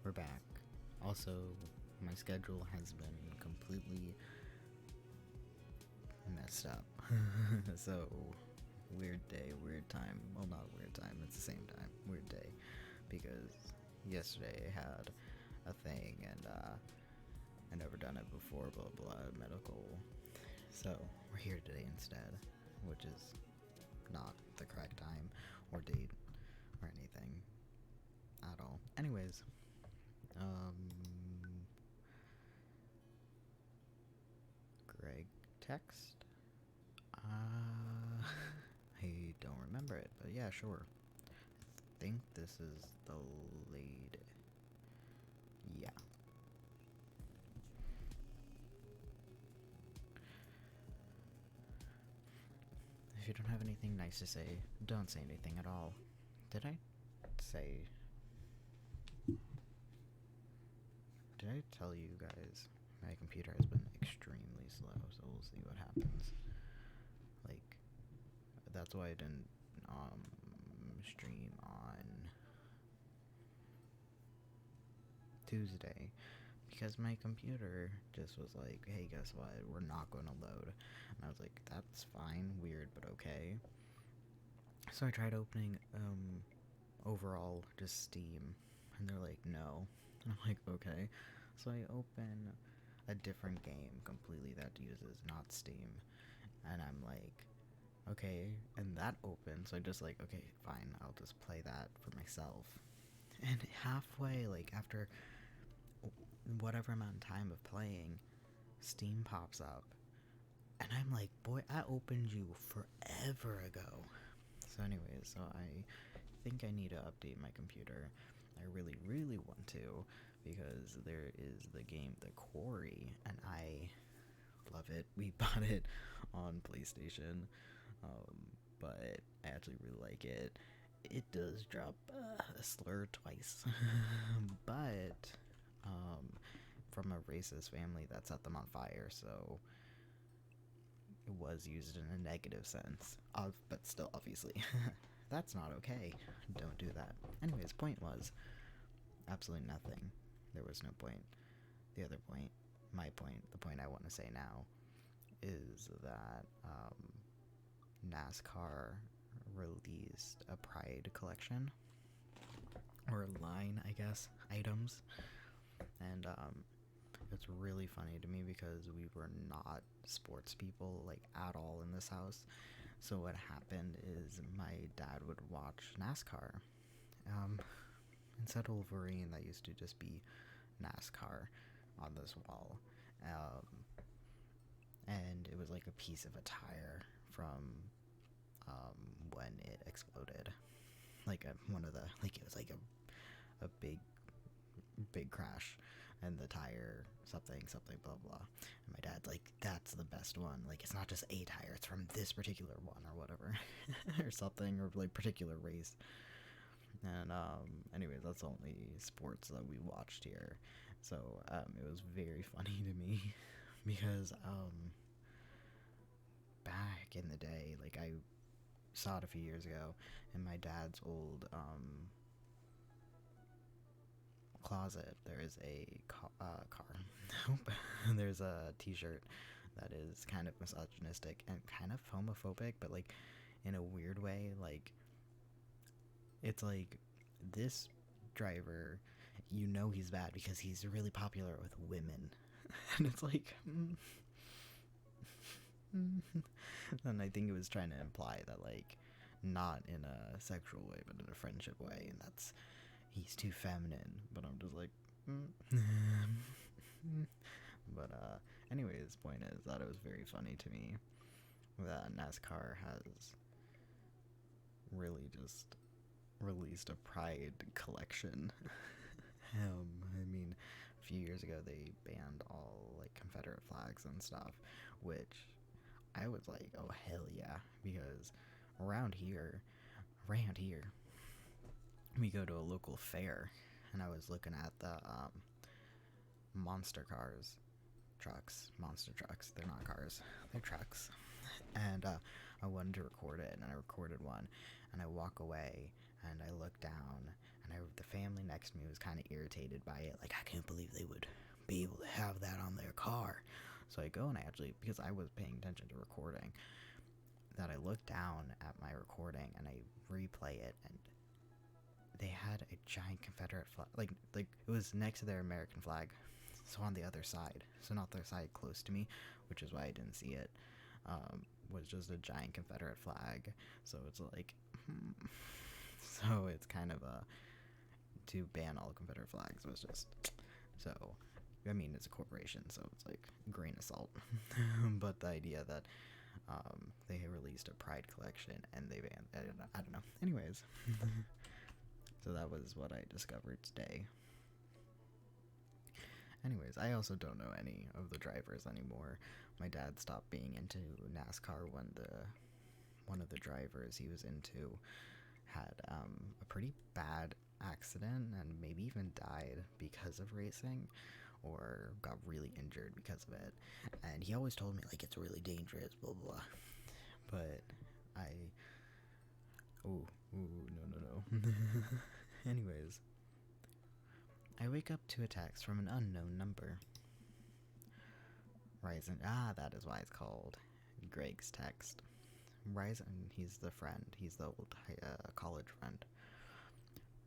we're back. Also, my schedule has been completely messed up. So, weird day, weird time. Well, not weird time, it's the same time. Weird day. Because yesterday I had a thing and I never done it before, blah blah, medical. So, we're here today instead, which is not the correct time or date or anything at all. Anyways, Greg text? I don't remember it, but yeah, sure. I think this is the lead. Yeah. If you don't have anything nice to say, don't say anything at all. Did I say... Did I tell you guys my computer has been extremely slow, so we'll see what happens. Like, that's why I didn't stream on Tuesday, because my computer just was like, hey, guess what, we're not going to load. And I was like, that's fine, weird, but okay. So I tried opening overall just Steam, and they're like, no. And I'm like, okay. So I open a different game completely that uses not Steam, and I'm like, okay, and that opens, so I just like, okay, fine, I'll just play that for myself. And halfway, like after whatever amount of time of playing, Steam pops up, and I'm like, boy, I opened you forever ago. So anyways, so I think I need to update my computer. I really, really want to, because there is the game The Quarry, and I love it. We bought it on PlayStation, but I actually really like it. It does drop a slur twice, but from a racist family that set them on fire, so it was used in a negative sense, but still, obviously, that's not okay. Don't do that. Anyways, point was absolutely nothing. There was no point. The other point, my point, the point I want to say now, is that NASCAR released a Pride collection, or a line, I guess, items, and it's really funny to me because we were not sports people, like, at all in this house. So what happened is my dad would watch NASCAR. Instead of Wolverine, that used to just be NASCAR on this wall. And it was like a piece of a tire from when it exploded. Like one of the, like, it was like a big crash, and the tire something blah blah. And my dad's like, that's the best one. Like, it's not just a tire, it's from this particular one or whatever, or something, or like particular race. And anyways, that's the only sports that we watched here. So it was very funny to me because back in the day, like, I saw it a few years ago in my dad's old closet. There is a car. Nope. There's a t-shirt that is kind of misogynistic and kind of homophobic, but like in a weird way. Like, it's like, this driver, you know he's bad because he's really popular with women. And it's like, and I think it was trying to imply that, like, not in a sexual way, but in a friendship way, and that's, he's too feminine. But I'm just like, but anyways, point is that it was very funny to me that NASCAR has really just released a Pride collection. I mean, a few years ago they banned all, like, Confederate flags and stuff, which I was like, oh hell yeah, because around here, we go to a local fair, and I was looking at the monster trucks. They're not cars, they're trucks. And I wanted to record it, and I recorded one, and I walk away, and I look down, and the family next to me was kind of irritated by it. Like, I can't believe they would be able to have that on their car. So I go and I actually, because I was paying attention to recording, that I look down at my recording and I replay it, and they had a giant Confederate flag. Like it was next to their American flag. So on the other side, so not the side close to me, which is why I didn't see it, was just a giant Confederate flag. So it's like, so it's kind of to ban all Confederate flags was just, so, I mean, it's a corporation, so it's like grain of salt. But the idea that they released a Pride collection and they banned, I don't know. Anyways, so that was what I discovered today. Anyways, I also don't know any of the drivers anymore. My dad stopped being into NASCAR when one of the drivers he was into had a pretty bad accident and maybe even died because of racing, or got really injured because of it. And he always told me, like, it's really dangerous, blah blah. But no. Anyways, I wake up to a text from an unknown number. Ryzen, that is why it's called Greg's text. Ryzen, he's the friend, he's the old college friend.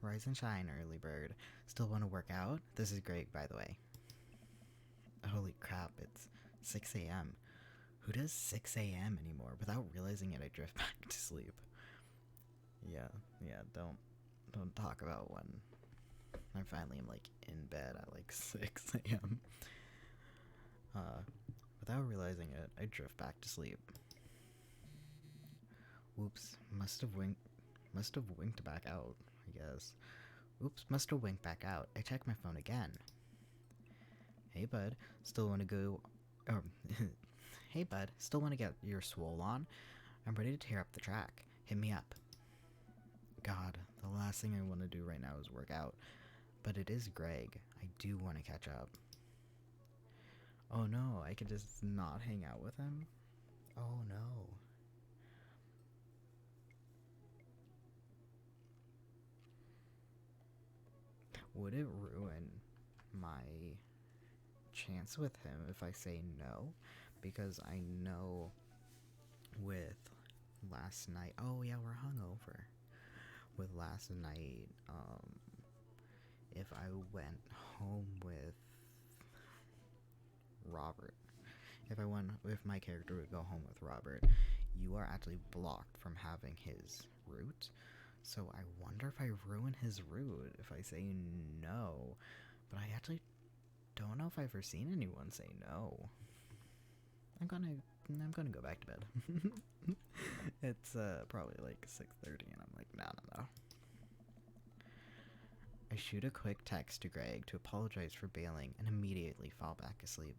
Rise and shine, early bird. Still want to work out? This is Greg, by the way. Holy crap, it's 6 a.m. Who does 6 a.m. anymore? Without realizing it, I drift back to sleep. Yeah, don't talk about when I finally am, like, in bed at, like, 6 a.m. Without realizing it, I drift back to sleep. Whoops, must have winked back out, I guess. Oops, must have winked back out. I check my phone again. Hey bud, still want to go... Hey bud, still want to get your swole on? I'm ready to tear up the track. Hit me up. God, the last thing I want to do right now is work out. But it is Greg. I do want to catch up. Oh no, I could just not hang out with him? Oh no. Would it ruin my chance with him if I say no? Because I know with last night... Oh yeah, we're hungover. With last night, if I went home with Robert, if my character would go home with Robert, you are actually blocked from having his route. So I wonder if I ruin his route if I say no. But I actually don't know if I've ever seen anyone say no. I'm gonna go back to bed. It's probably like 6:30 and I'm like, no. I shoot a quick text to Greg to apologize for bailing and immediately fall back asleep.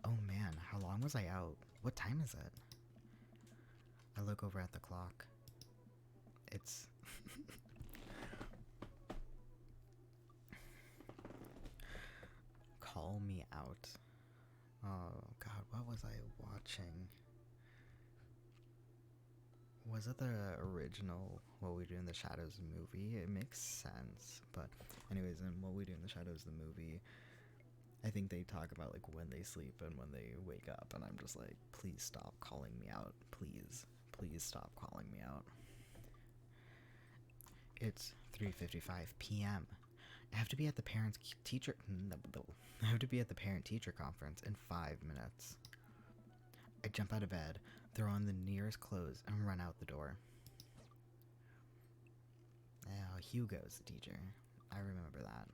Oh man, how long was I out? What time is it? I look over at the clock. It's... Call me out. Oh god, what was I watching? Was it the original What We Do in the Shadows movie? It makes sense. But anyways, in What We Do in the Shadows the movie, I think they talk about like when they sleep and when they wake up, and I'm just like, please stop calling me out. Please stop calling me out. It's 3:55 p.m. I have to be at the parent-teacher conference in 5 minutes. I jump out of bed, throw on the nearest clothes, and run out the door. Oh, Hugo's the teacher. I remember that.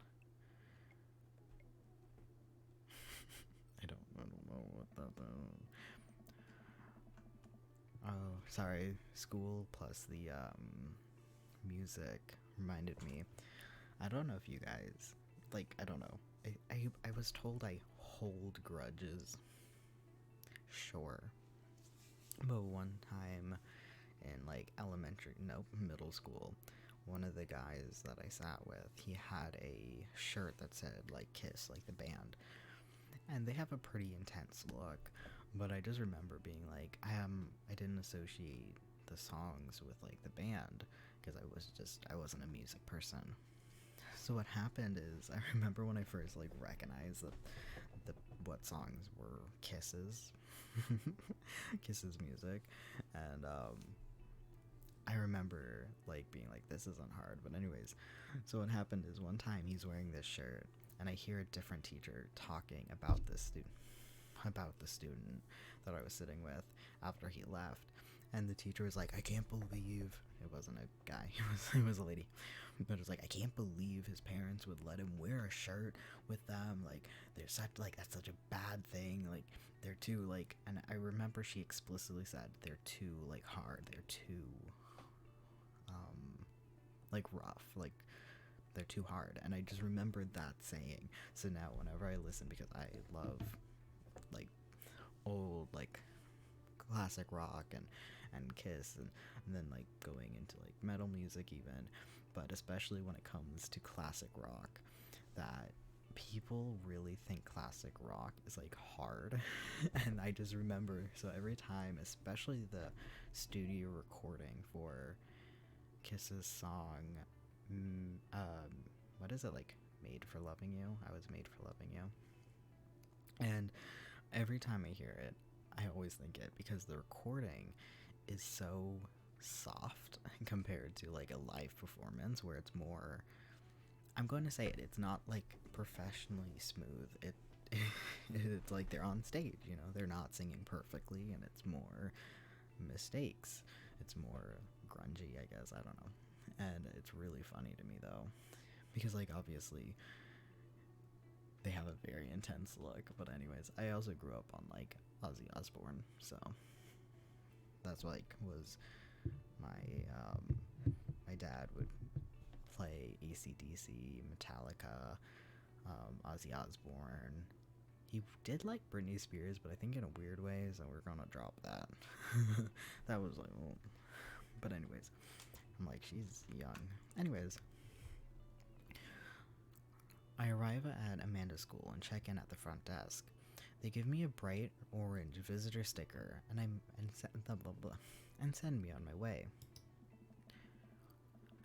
I don't know what that is. Oh, sorry. School plus the music reminded me. I don't know if you guys, like, I don't know. I was told I hold grudges. Sure. But one time in, like, middle school, one of the guys that I sat with, he had a shirt that said, like, Kiss, like the band. And they have a pretty intense look. But I just remember being like, I didn't associate the songs with like the band because I wasn't a music person. So what happened is I remember when I first like recognized that what songs were Kiss's Kiss's music, and I remember like being like, this isn't hard. But anyways, so what happened is one time he's wearing this shirt and I hear a different teacher talking about the student that I was sitting with after he left, and the teacher was like, I can't believe it wasn't a guy, it was a lady, but it was like, I can't believe his parents would let him wear a shirt with them, like they're such like that's such a bad thing, like they're too like, and I remember she explicitly said they're too like hard, they're too like rough, like they're too hard. And I just remembered that saying. So now whenever I listen, because I love like old like classic rock and Kiss, and then like going into like metal music even, but especially when it comes to classic rock, that people really think classic rock is like hard. And I just remember, so every time, especially the studio recording for Kiss's song, what is it, like Made for Loving You? I was made for loving you. And every time I hear it, I always think it, because the recording is so soft compared to like a live performance where it's more, I'm going to say it, it's not like professionally smooth. It's like they're on stage, you know, they're not singing perfectly, and it's more mistakes. It's more grungy, I guess, I don't know. And it's really funny to me though, because like obviously they have a very intense look. But anyways, I also grew up on like Ozzy Osbourne, so that's like was my dad would play AC/DC, Metallica, Ozzy Osbourne. He did like Britney Spears, but I think in a weird way, so we're gonna drop that. That was like, well, but anyways, I'm like, she's young. Anyways, I arrive at Amanda's school and check in at the front desk. They give me a bright orange visitor sticker and send me on my way.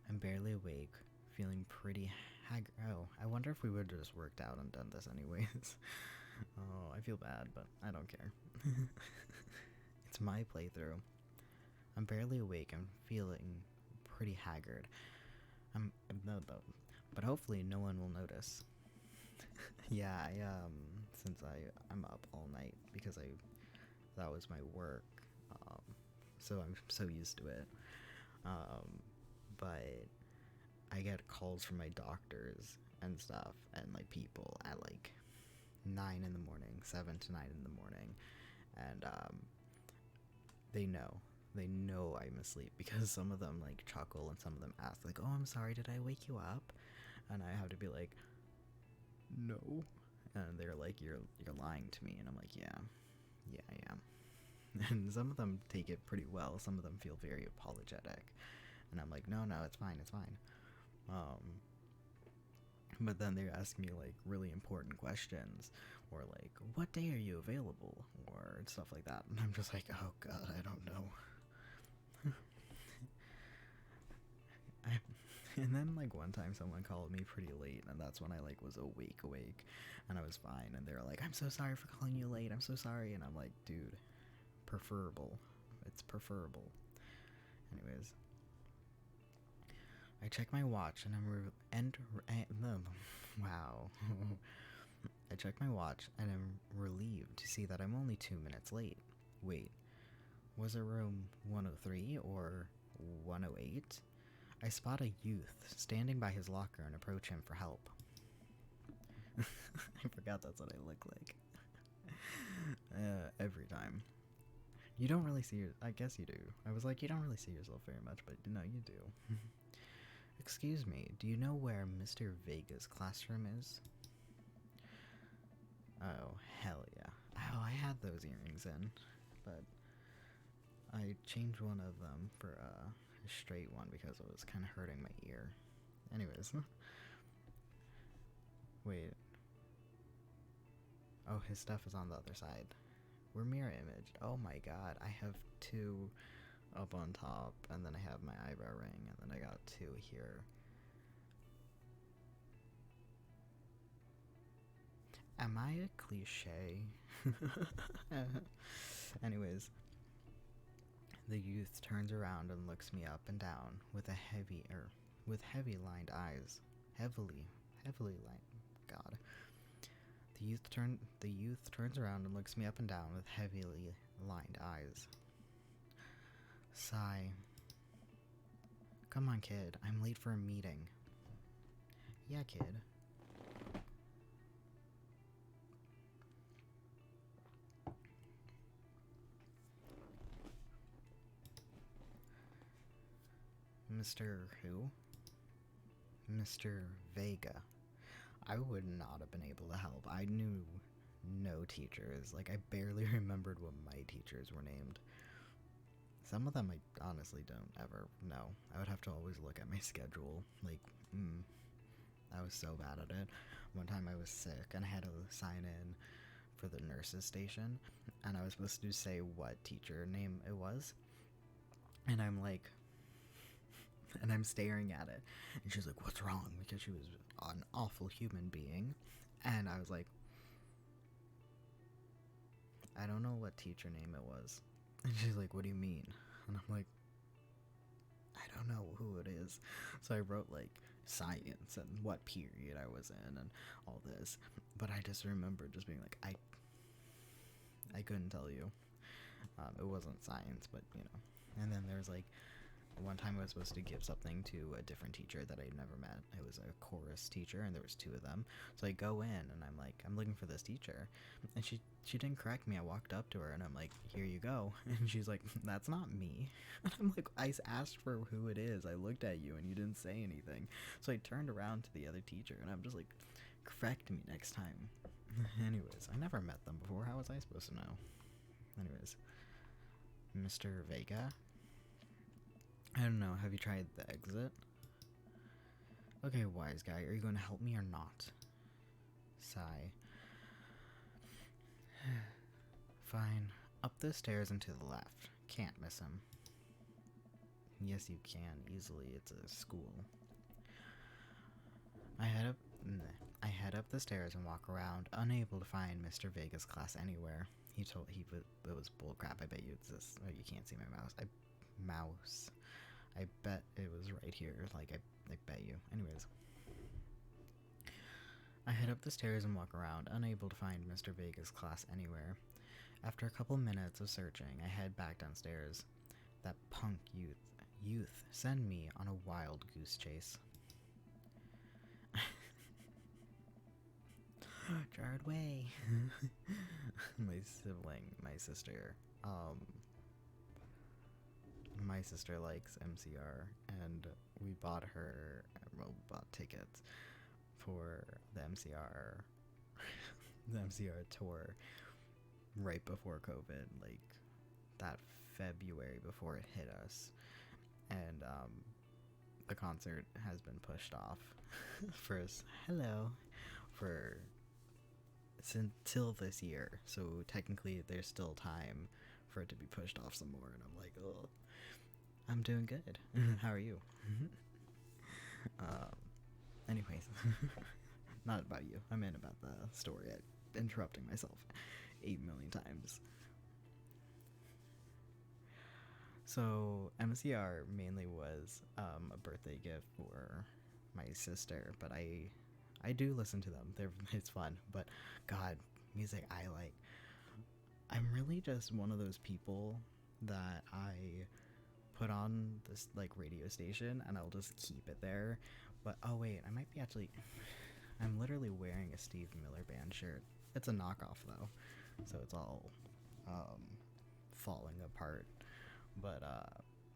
I'm barely awake, feeling pretty haggard. Oh, I wonder if we would have just worked out and done this anyways. Oh, I feel bad, but I don't care. It's my playthrough. I'm barely awake. I'm feeling pretty haggard. But hopefully no one will notice. Yeah, since I'm up all night because that was my work, so I'm so used to it. But I get calls from my doctors and stuff, and like people at like 9 in the morning, 7 to 9 in the morning, and they know I'm asleep, because some of them like chuckle and some of them ask like, oh, I'm sorry, did I wake you up? And I have to be like, no. And they're like, you're lying to me. And I'm like, yeah, I am. And some of them take it pretty well, some of them feel very apologetic, and I'm like, no, it's fine. But then they're asking me like really important questions, or like, what day are you available, or stuff like that, and I'm just like, oh god, I don't know. And then like one time someone called me pretty late, and that's when I like was awake, and I was fine, and they were like, I'm so sorry for calling you late, I'm so sorry, and I'm like, dude, it's preferable. Anyways, I check my watch and wow. I check my watch and I'm relieved to see that I'm only 2 minutes late. Wait, was it room 103 or 108? I spot a youth standing by his locker and approach him for help. I forgot that's what I look like. Every time. You don't really see I guess you do. I was like, you don't really see yourself very much, but no, you do. Excuse me, do you know where Mr. Vega's classroom is? Oh, hell yeah. Oh, I had those earrings in, but I changed one of them for a straight one because it was kind of hurting my ear. Anyways. Wait. Oh, his stuff is on the other side. We're mirror imaged. Oh my god, I have two up on top, and then I have my eyebrow ring, and then I got 2 here. Am I a cliche? Anyways, the youth turns around and looks me up and down with heavy lined eyes. Heavily lined. God. The youth turns around and looks me up and down with heavily lined eyes. Sigh. Come on, kid. I'm late for a meeting. Yeah, kid. Mr. Who? Mr. Vega. I would not have been able to help. I knew no teachers. Like, I barely remembered what my teachers were named. Some of them I honestly don't ever know. I would have to always look at my schedule. Like, I was so bad at it. One time I was sick and I had to sign in for the nurses station, and I was supposed to say what teacher name it was. And I'm like, and I'm staring at it, and she's like, what's wrong? Because she was an awful human being. And I was like, I don't know what teacher name it was. And she's like, what do you mean? And I'm like, I don't know who it is. So I wrote like science and what period I was in and all this, but I just remember just being like, I couldn't tell you. It wasn't science, but you know. And then there's like one time I was supposed to give something to a different teacher that I'd never met. It was a chorus teacher, and there was 2 of them. So I go in, and I'm like, I'm looking for this teacher. And she didn't correct me. I walked up to her, and I'm like, here you go. And she's like, that's not me. And I'm like, I asked for who it is. I looked at you, and you didn't say anything. So I turned around to the other teacher, and I'm just like, correct me next time. Anyways, I never met them before. How was I supposed to know? Anyways, Mr. Vega? I don't know, have you tried the exit? Okay, wise guy, are you going to help me or not? Sigh. Fine. Up the stairs and to the left. Can't miss him. Yes, you can, easily. It's a school. I head up the stairs and walk around, unable to find Mr. Vega's class anywhere. It was bullcrap. I bet you it's this. Oh, you can't see my mouse. I bet it was right here. Like, I bet you. Anyways. I head up the stairs and walk around, unable to find Mr. Vega's class anywhere. After a couple minutes of searching, I head back downstairs. That punk youth send me on a wild goose chase. Jarred way. My sister likes MCR, and we bought tickets for the MCR tour right before COVID, like that February before it hit us, and the concert has been pushed off until this year, so technically there's still time for it to be pushed off some more. And I'm like, oh, I'm doing good. How are you? Anyways, not about you. I meant about the story. I'm interrupting myself 8 million times. So MCR mainly was a birthday gift for my sister, but I do listen to them. It's fun, but God, music I like. I'm really just one of those people that I put on this like radio station and I'll just keep it there. But oh wait, I might be I'm literally wearing a Steve Miller Band shirt. It's a knockoff though, so it's all falling apart. But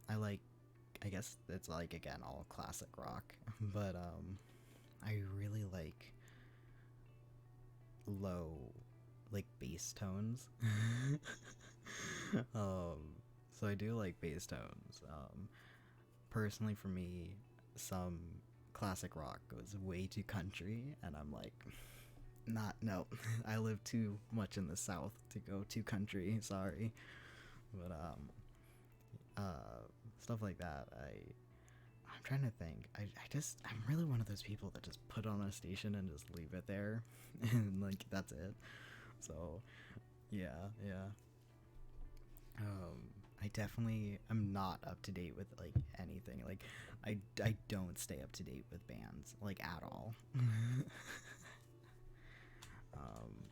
I guess it's like, again, all classic rock. But I really like low, like, bass tones. So I do like bass tones. Personally, for me, some classic rock goes way too country, and I'm like, no. I live too much in the South to go too country. Sorry, but Stuff like that. I'm trying to think. I'm really one of those people that just put on a station and just leave it there, and like that's it. So, yeah, yeah. I definitely am not up to date with like anything. Like, I don't stay up to date with bands like at all. um,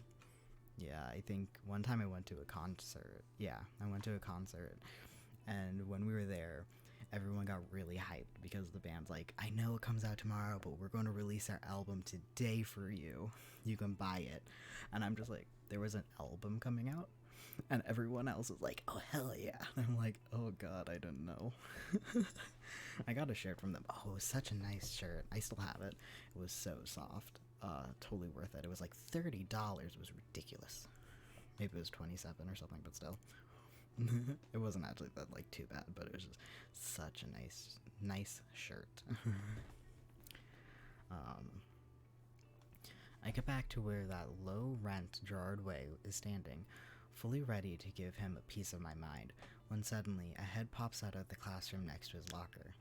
yeah, I think one time I went to a concert. Yeah, I went to a concert, and when we were there, everyone got really hyped because the band's like, I know it comes out tomorrow, but we're going to release our album today for you. You can buy it. And I'm just like, there was an album coming out? And everyone else is like, oh, hell yeah. And I'm like, oh, God, I didn't know. I got a shirt from them. Oh, it was such a nice shirt. I still have it. It was so soft. Totally worth it. It was like $30. It was ridiculous. Maybe it was 27 or something, but still. It wasn't actually that like too bad, but it was just such a nice shirt. I get back to where that low-rent Gerard Way is standing, fully ready to give him a piece of my mind, when suddenly a head pops out of the classroom next to his locker.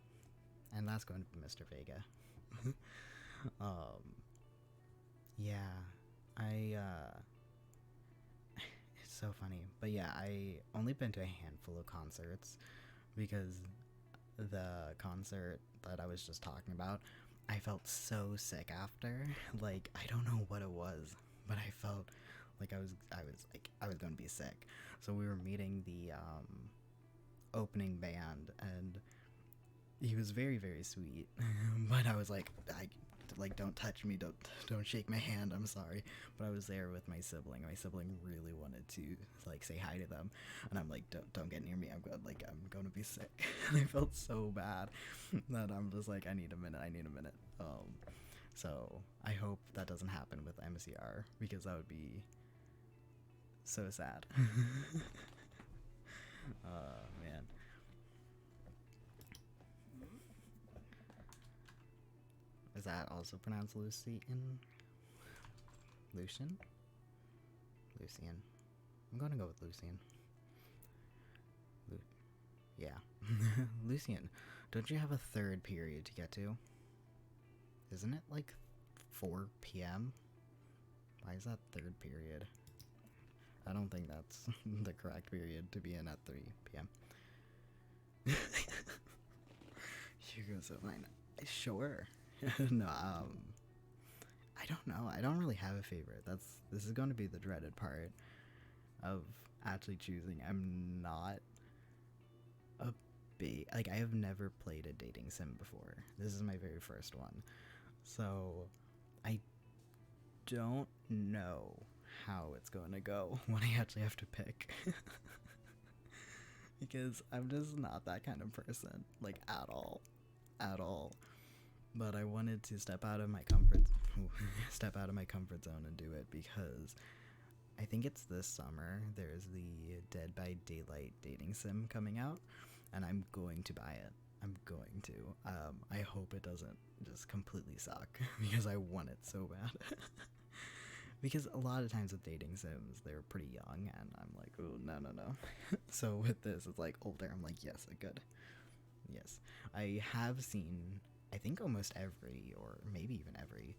And that's going to be Mr. Vega. Yeah, it's so funny. But yeah, I only been to a handful of concerts because the concert that I was just talking about, I felt so sick after. Like, I don't know what it was, but I felt like I was going to be sick. So we were meeting the opening band, and he was very, very sweet. But I was like, don't touch me, don't shake my hand, I'm sorry. But I was there with my sibling. My sibling really wanted to like say hi to them, and I'm like, don't get near me, I'm going to be sick. And I felt so bad that I'm just like, I need a minute. So I hope that doesn't happen with MCR, because that would be so sad. Man. Is that also pronounced Lucian? Lucian? Lucian. I'm gonna go with Lucian. Yeah. Lucian, don't you have a third period to get to? Isn't it like 4 p.m.? Why is that third period? I don't think that's the correct period to be in at 3 p.m. You go, so mine. Sure. No, I don't know. I don't really have a favorite. This is going to be the dreaded part of actually choosing. I'm not a I have never played a dating sim before. This is my very first one. So, I don't know how it's going to go when I actually have to pick. Because I'm just not that kind of person, like at all. But I wanted to step out of my comfort zone and do it because I think it's this summer. There's the Dead by Daylight dating sim coming out, and I'm going to buy it. I'm going to. I hope it doesn't just completely suck because I want it so bad. Because a lot of times with dating sims, they're pretty young, and I'm like, oh, no. So with this, it's like older. I'm like, yes, good. Yes. I have seen, I think, almost every, or maybe even every,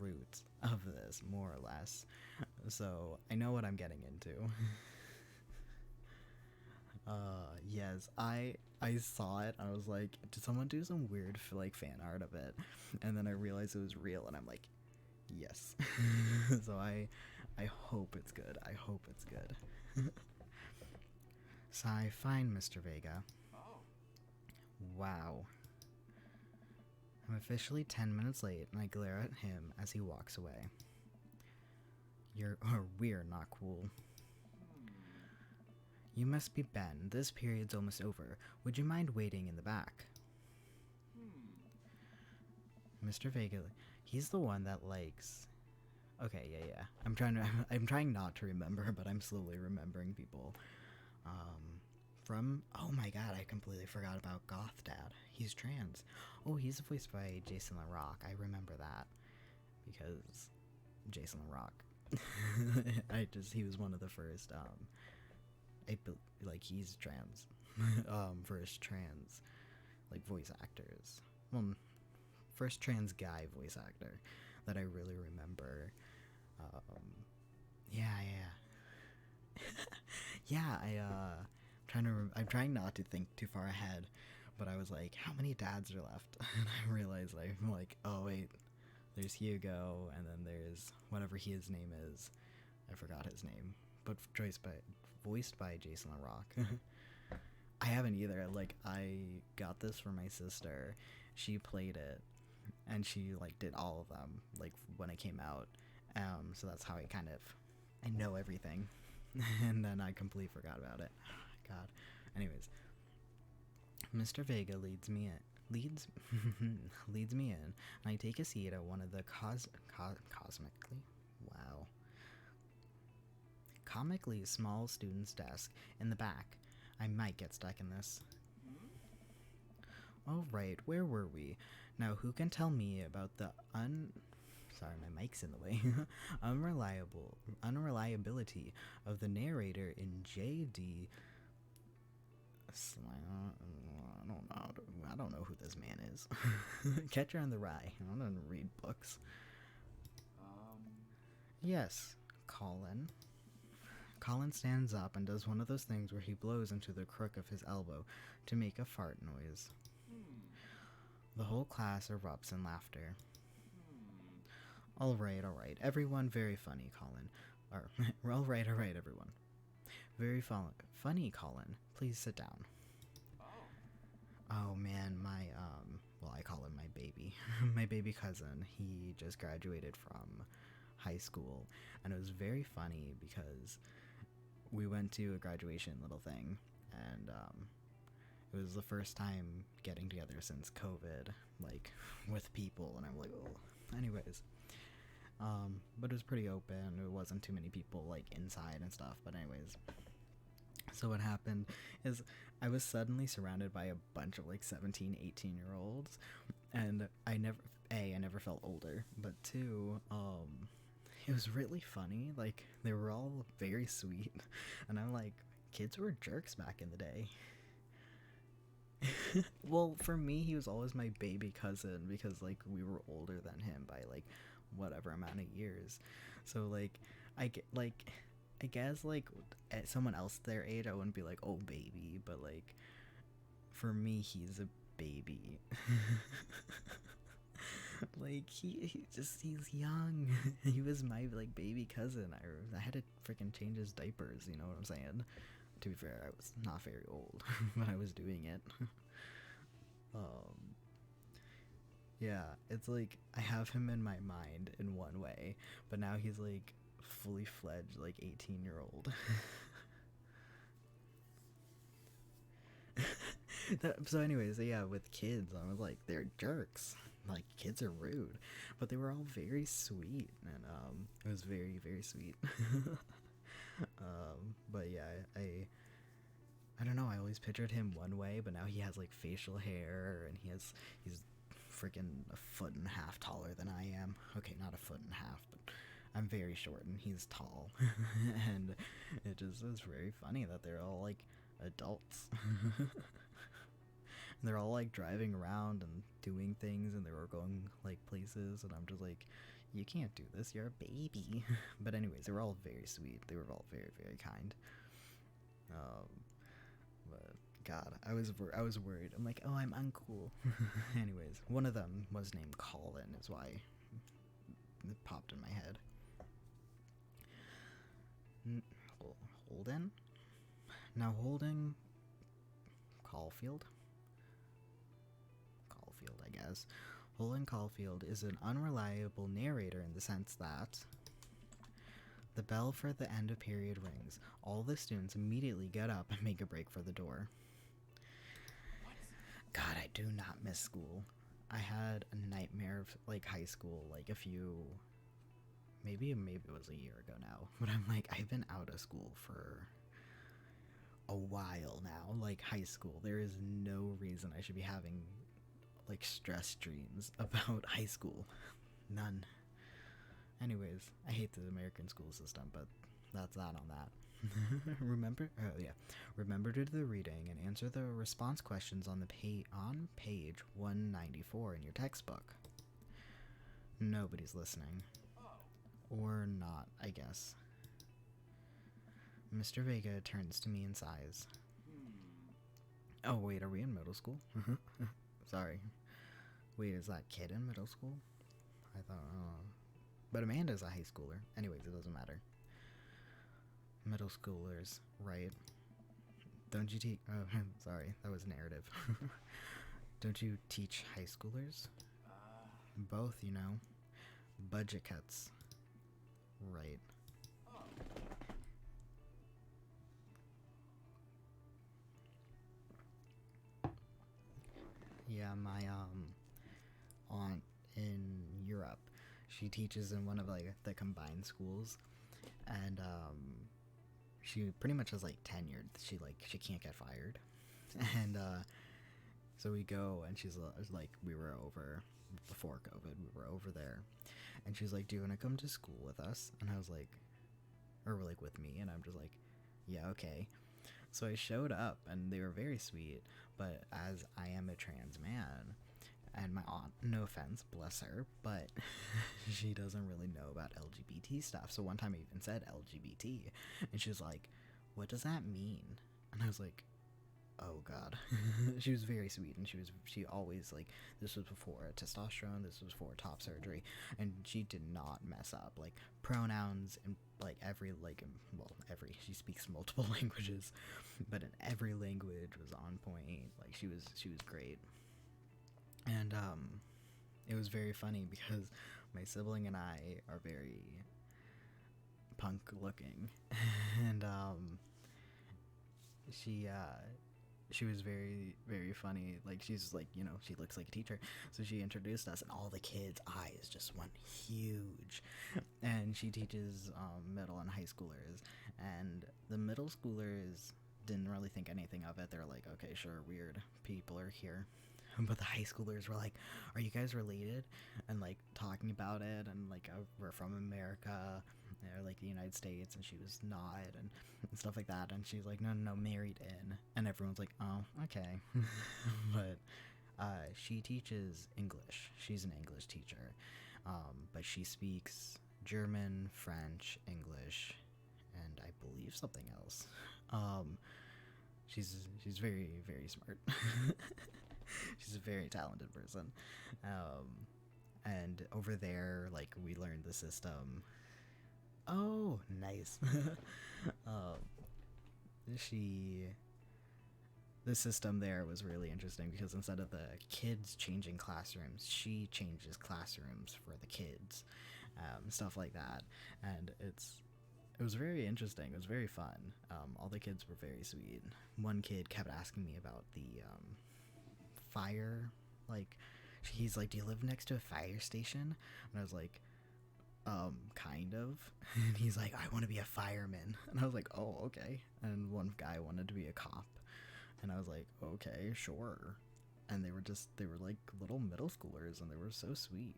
route of this, more or less. So I know what I'm getting into. Yes, I saw it. I was like, did someone do some weird like fan art of it? And then I realized it was real, and I'm like, yes. So I hope it's good. I hope it's good. Sigh, fine, Mr. Vega. Wow. I'm officially 10 minutes late, and I glare at him as he walks away. We're not cool. You must be Ben. This period's almost over. Would you mind waiting in the back? Mr. Vega, he's the one that likes... Okay, yeah. I'm trying not to remember, but I'm slowly remembering people. Oh my god, I completely forgot about Goth Dad. He's trans. Oh, he's voiced by Jason LaRock. I remember that. Because Jason LaRock. He was one of the first like he's trans. First trans like voice actors. Well, first trans guy voice actor that I really remember. Um, yeah, yeah, yeah. I'm trying not to think too far ahead, but I was like, how many dads are left? And I realized I'm like, oh wait, there's Hugo, and then there's whatever his name is. I forgot his name, but voiced by Jason LaRock. I haven't either. Like, I got this from my sister. She played it, and she like did all of them like when it came out. So that's how I know everything, and then I completely forgot about it. God. Anyways, Mr. Vega leads me in. Leads me in, and I take a seat at one of the cosmically, wow, comically small student's desk in the back. I might get stuck in this. All right, where were we? Now, who can tell me about the sorry, my mic's in the way. Unreliability of the narrator in J.D. I don't know who this man is. Catcher in the Rye. I don't read books. Yes, Colin. Colin stands up and does one of those things where he blows into the crook of his elbow to make a fart noise. The whole class erupts in laughter. All right, everyone, very funny, Colin. All right, everyone. Very funny, Colin. Please sit down. Oh man, well, I call him my baby. My baby cousin. He just graduated from high school, and it was very funny because we went to a graduation little thing, and it was the first time getting together since COVID, like, with people, and I'm like, oh. Anyways, but it was pretty open. It wasn't too many people, like, inside and stuff, but anyways. So what happened is I was suddenly surrounded by a bunch of, like, 17, 18-year-olds, and I never felt older, but two, it was really funny. Like, they were all very sweet, and I'm like, kids were jerks back in the day. Well, for me, he was always my baby cousin because, like, we were older than him by, like, whatever amount of years. So, like, I guess, like, at someone else their age, I wouldn't be like, oh, baby, but, like, for me, he's a baby. Like, he's young. He was my, like, baby cousin. I had to freaking change his diapers, you know what I'm saying? To be fair, I was not very old, but I was doing it. Yeah, it's like, I have him in my mind in one way, but now he's, like, fully fledged, like, 18-year-old. So anyways, yeah, with kids, I was like, they're jerks. Like, kids are rude, but they were all very sweet, and it was very, very sweet. But yeah, I don't know, I always pictured him one way, but now he has, like, facial hair, and he's freaking a foot and a half taller than I am. Okay, not a foot and a half, but I'm very short and he's tall. And it was very funny that they're all, like, adults. They're all, like, driving around and doing things, and they were going, like, places, and I'm just like, you can't do this, you're a baby. But anyways, they were all very sweet. They were all very, very kind. But God, I was worried. I'm like, oh, I'm uncool. Anyways, one of them was named Colin, is why it popped in my head. Holden? Now, Holden Caulfield, I guess. Holden Caulfield is an unreliable narrator in the sense that the bell for the end of period rings. All the students immediately get up and make a break for the door. God, I do not miss school. I had a nightmare of, like, high school, like, maybe it was a year ago now, but I'm like, I've been out of school for a while now, like, high school. There is no reason I should be having, like, stress dreams about high school. None. Anyways, I hate the American school system, but that's that on that. Remember, oh yeah, remember to do the reading and answer the response questions on the on page 194 in your textbook. Nobody's listening. Or not, I guess. Mr. Vega turns to me and sighs. Oh, wait, are we in middle school? Sorry. Wait, is that kid in middle school? I thought, but Amanda's a high schooler. Anyways, it doesn't matter. Middle schoolers, right? Don't you teach... Oh, sorry, that was narrative. Don't you teach high schoolers? Both, you know. Budget cuts. Right. Yeah, my aunt in Europe, she teaches in one of like the combined schools, and she pretty much is like tenured. She can't get fired, and so we go, and she's like, we were over before COVID, we were over there, and she's like, do you want to come to school with us? And I was like, or like with me, and I'm just like, yeah, okay. So I showed up, and they were very sweet, but as I am a trans man, and my aunt, no offense, bless her, but she doesn't really know about LGBT stuff. So one time I even said LGBT, and she was like, what does that mean? And I was like, oh god. She was very sweet, and she always, like, this was before testosterone, this was before top surgery, and she did not mess up, like, pronouns, and like every, like, well, she speaks multiple languages, but in every language was on point. Like, she was great. And it was very funny because my sibling and I are very punk looking, and she was very, very funny. Like, she's like, you know, she looks like a teacher. So she introduced us, and all the kids' eyes just went huge. And she teaches middle and high schoolers. And the middle schoolers didn't really think anything of it. They're like, okay, sure, weird people are here. But the high schoolers were like, are you guys related? And like talking about it, and like, we're from America, or like the United States, and she was not, and stuff like that. And she's like, no, married in. And everyone's like, oh, okay. But she teaches English. She's an English teacher, but she speaks German, French, English, and I believe something else. She's very, very smart. She's a very talented person. And over there, like, we learned the system. Oh, nice. The system there was really interesting because instead of the kids changing classrooms, she changes classrooms for the kids, stuff like that. And it was very interesting. It was very fun. All the kids were very sweet. One kid kept asking me about the fire, like, he's like, do you live next to a fire station? And I was like, kind of. And he's like, I want to be a fireman. And I was like, oh, okay. And one guy wanted to be a cop, and I was like, okay, sure. And they were like little middle schoolers, and they were so sweet.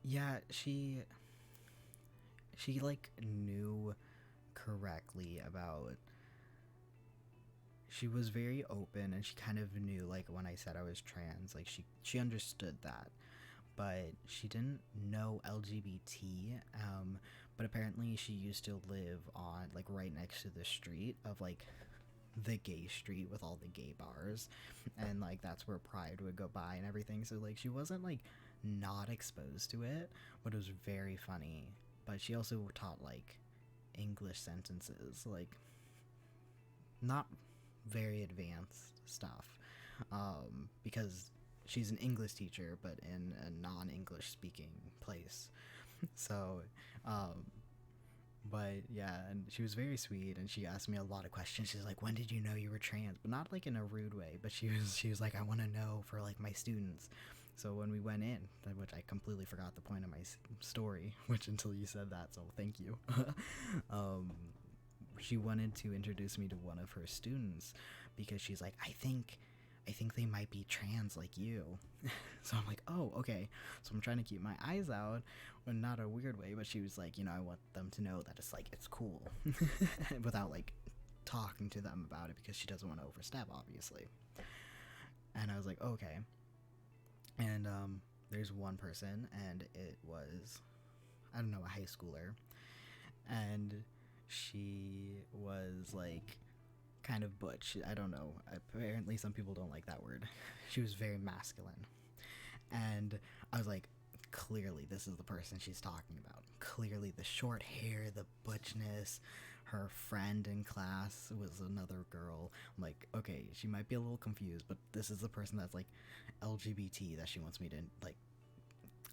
Yeah, she like knew correctly about, she was very open, and she kind of knew, like, when I said I was trans, like, she understood that, but she didn't know LGBT. But apparently she used to live on, like, right next to the street of, like, the gay street with all the gay bars, and like that's where Pride would go by and everything. So like she wasn't like not exposed to it, but it was very funny. But she also taught like English sentences, like not very advanced stuff, because she's an English teacher, but in a non-English speaking place. So, but yeah, and she was very sweet, and she asked me a lot of questions. She's like, when did you know you were trans? But not like in a rude way, but she was like, I want to know for like my students. So when we went in, which I completely forgot the point of my story, which until you said that, so thank you. She wanted to introduce me to one of her students because she's like, I think I think they might be trans like you. So I'm like, oh, okay. So I'm trying to keep my eyes out, but not a weird way. But she was like, I want them to know that it's like, it's cool, without like talking to them about it, because she doesn't want to overstep, obviously. And I was like, okay. And there's one person, and it was, I don't know, a high schooler, and she was like kind of butch. I don't know. Apparently, some people don't like that word. She was very masculine, and I was like, clearly, this is the person she's talking about. Clearly, the short hair, the butchness. Her friend in class was another girl. I'm like, okay, she might be a little confused, but this is the person that's like LGBT that she wants me to like.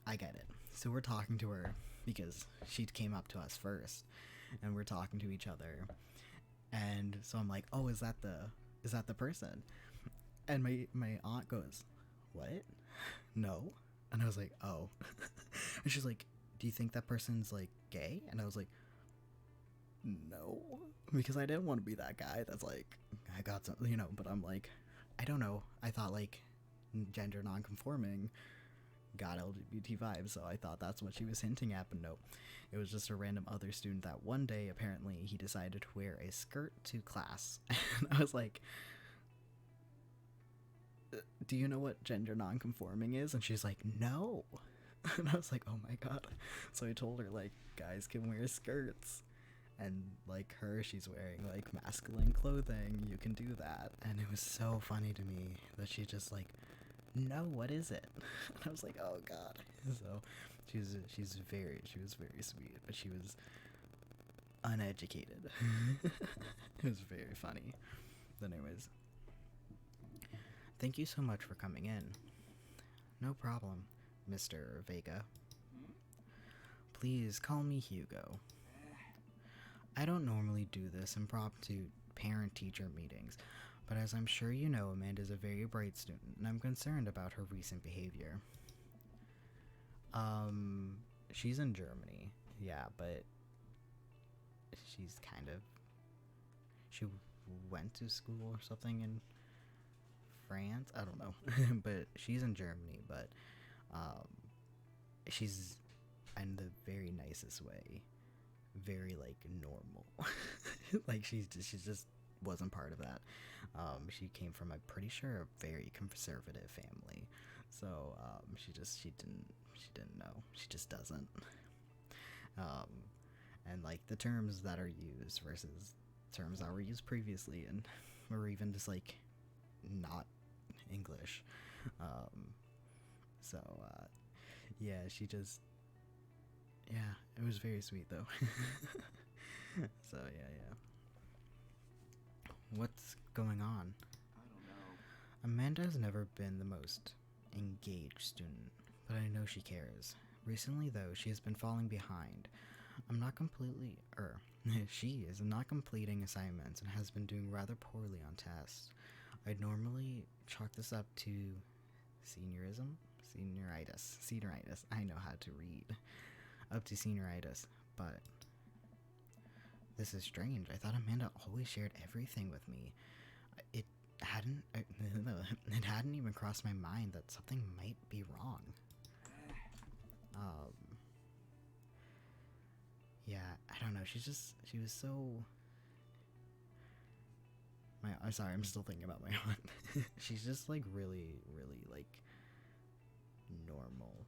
I get it. So we're talking to her because she came up to us first, and we're talking to each other. And so I'm like, oh, is that the person? And my aunt goes, what? No. And I was like, oh. And she's like, do you think that person's like gay? And I was like, no, because I didn't want to be that guy that's like, I got some, but I'm like, I don't know. I thought like gender non-conforming got LGBT vibes, so I thought that's what she was hinting at, but no. It was just a random other student that one day, apparently, he decided to wear a skirt to class. And I was like, do you know what gender non-conforming is? And she's like, no. And I was like, oh my god. So I told her, like, guys can wear skirts. And like her, she's wearing like masculine clothing. You can do that. And it was so funny to me that she just like, no, what is it? And I was like, oh god. So she was very sweet, but she was uneducated. It was very funny. But anyways, thank you so much for coming in. No problem, Mr. Vega. Please call me Hugo. I don't normally do this impromptu parent-teacher meetings, but as I'm sure you know, Amanda's a very bright student, and I'm concerned about her recent behavior. She's in Germany, yeah, but she's kind of... She went to school or something in France? I don't know. But she's in Germany, but she's in the very nicest way. Very, like, normal. Like, she just wasn't part of that. She came from, I'm pretty sure, a very conservative family. So, she didn't know. She just doesn't. And, like, the terms that are used versus terms that were used previously, and or even just, like, not English. So, yeah, she just... Yeah, it was very sweet, though. So, yeah. What's going on? I don't know. Amanda's never been the most engaged student, but I know she cares. Recently, though, she has been falling behind. She is not completing assignments and has been doing rather poorly on tests. I'd normally chalk this up to senioritis. I know how to read. Up to senioritis, but this is strange. I thought Amanda always shared everything with me. It hadn't even crossed my mind that something might be wrong. Yeah, I don't know. She was so... I'm sorry, I'm still thinking about my aunt. She's just, like, really, really, like, normal.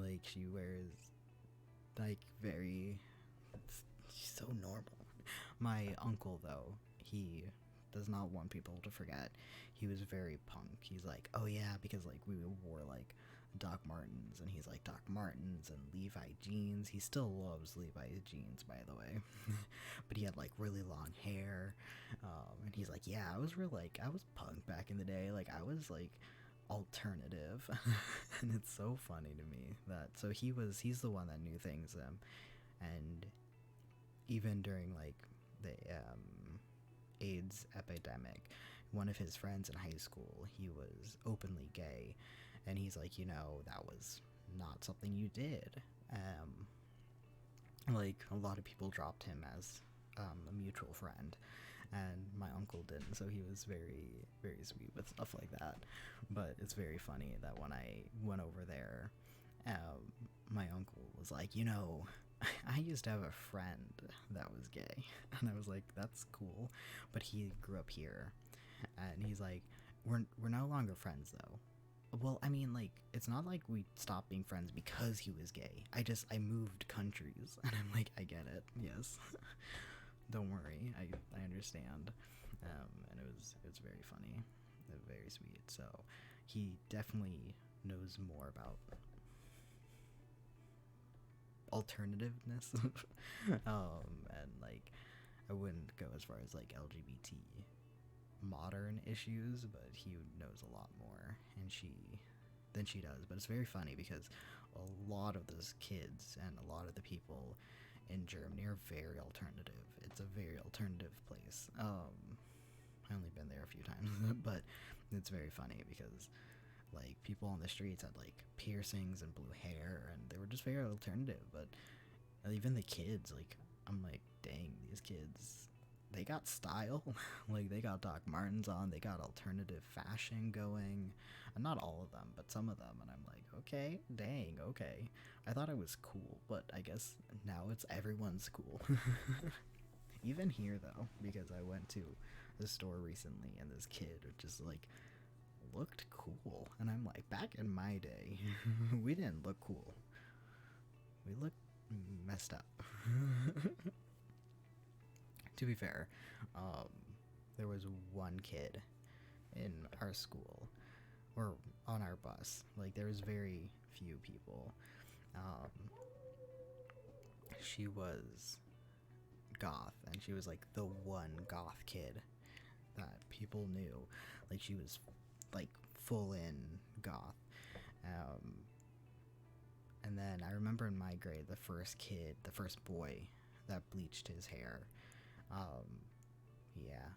Like, she wears, like, she's so normal. My uncle, though, he does not want people to forget. He was very punk. He's like, oh yeah, because, like, we wore, like, Doc Martens, and he's like, Doc Martens and Levi jeans. He still loves Levi jeans, by the way. But he had, like, really long hair, and he's like, yeah, I was punk back in the day. Like, I was, like, alternative. And it's so funny to me that, so he's the one that knew things, and even during, like, the AIDS epidemic, one of his friends in high school, he was openly gay, and he's like, that was not something you did. Like, a lot of people dropped him as a mutual friend, and my uncle didn't, so he was very, very sweet with stuff like that. But it's very funny that when I went over there, my uncle was like, you know, I used to have a friend that was gay. And I was like, that's cool. But he grew up here. And he's like, we're no longer friends, though. Well, I mean, like, it's not like we stopped being friends because he was gay. I moved countries. And I'm like, I get it. Yes. Don't worry. I understand. And it was very funny. Very sweet. So he definitely knows more about alternativeness. And like, I wouldn't go as far as like LGBT modern issues, but he knows a lot more than she does. But it's very funny because a lot of those kids and a lot of the people in Germany are very alternative. It's a very alternative place. I only been there a few times, but it's very funny because like people on the streets had like piercings and blue hair, and they were just very alternative. But even the kids, like, I'm like, dang, these kids, they got style. Like, they got Doc Martens on, they got alternative fashion going, and not all of them, but some of them. And I'm like, okay, dang, okay. I thought it was cool, but I guess now it's everyone's cool. Even here though, because I went to the store recently and this kid just like looked cool, and I'm like, back in my day we didn't look cool, we looked messed up. To be fair, there was one kid in our school or on our bus, like there was very few people. She was goth, and she was like the one goth kid that people knew. Like, she was like full in goth. And then I remember in my grade, the first boy that bleached his hair. Yeah,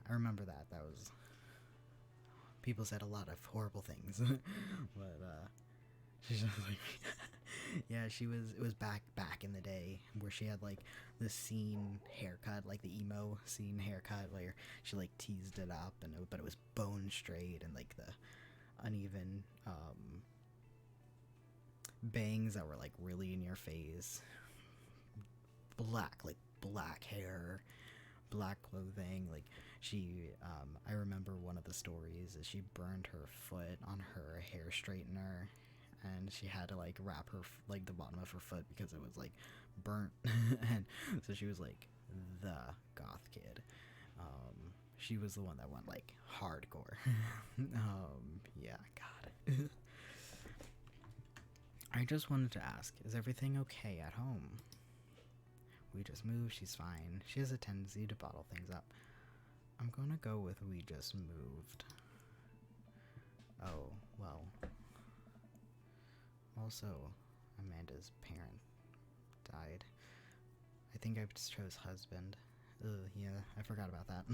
I remember that. That was, people said a lot of horrible things. But she's just like, yeah, it was back in the day where she had like the scene haircut, like the emo scene haircut, where she like teased it up, but it was bone straight, and like the uneven bangs that were like really in your face, black hair, black clothing. Like, she I remember one of the stories is she burned her foot on her hair straightener, and she had to like wrap her like the bottom of her foot because it was like burnt. And so she was like the goth kid. She was the one that went like hardcore. Yeah, God. I just wanted to ask, is everything okay at home? We just moved, she's fine. She has a tendency to bottle things up. I'm gonna go with we just moved. Oh, well. Also, Amanda's parent died. I think I just chose husband. Ugh, yeah, I forgot about that.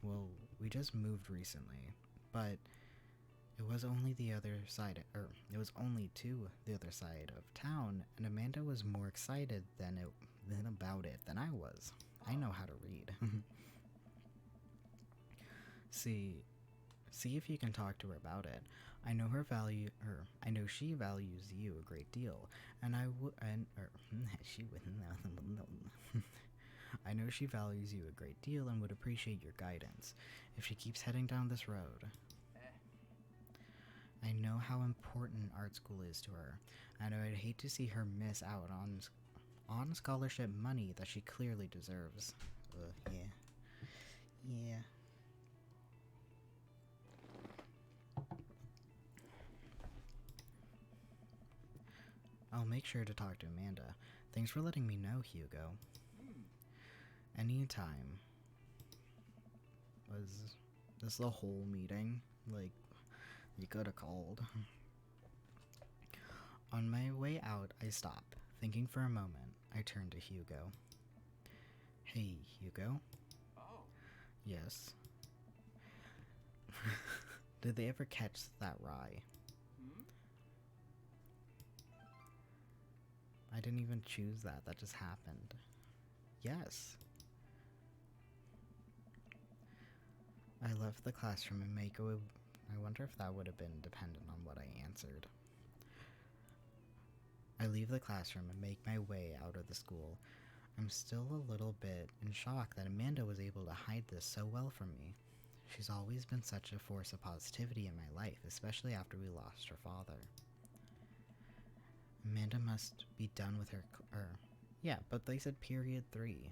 Well, we just moved recently, but it was only the other side, it was only to the other side of town, and Amanda was more excited about it than I was. I know how to read. See if you can talk to her about it. I know I know she values you a great deal, and I know she values you a great deal and would appreciate your guidance if she keeps heading down this road. I know how important art school is to her, and I'd hate to see her miss out on scholarship money that she clearly deserves. Yeah. I'll make sure to talk to Amanda. Thanks for letting me know, Hugo. Anytime. Was this the whole meeting? Like, you could have called. On my way out, I stop. Thinking for a moment, I turn to Hugo. Hey, Hugo? Oh. Yes. Did they ever catch that rye? I didn't even choose that. That just happened. Yes. I left the classroom and I wonder if that would have been dependent on what I answered. I leave the classroom and make my way out of the school. I'm still a little bit in shock that Amanda was able to hide this so well from me. She's always been such a force of positivity in my life, especially after we lost her father. Amanda must be done with her. Yeah, but they said period 3.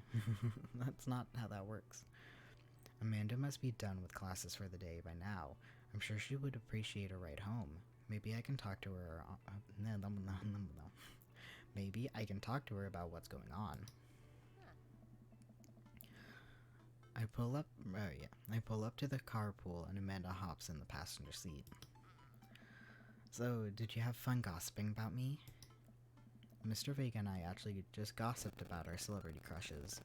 That's not how that works. Amanda must be done with classes for the day by now. I'm sure she would appreciate a ride home. Maybe I can talk to her. Maybe I can talk to her about what's going on. I pull up. I pull up to the carpool, and Amanda hops in the passenger seat. So, did you have fun gossiping about me? Mr. Vega and I actually just gossiped about our celebrity crushes.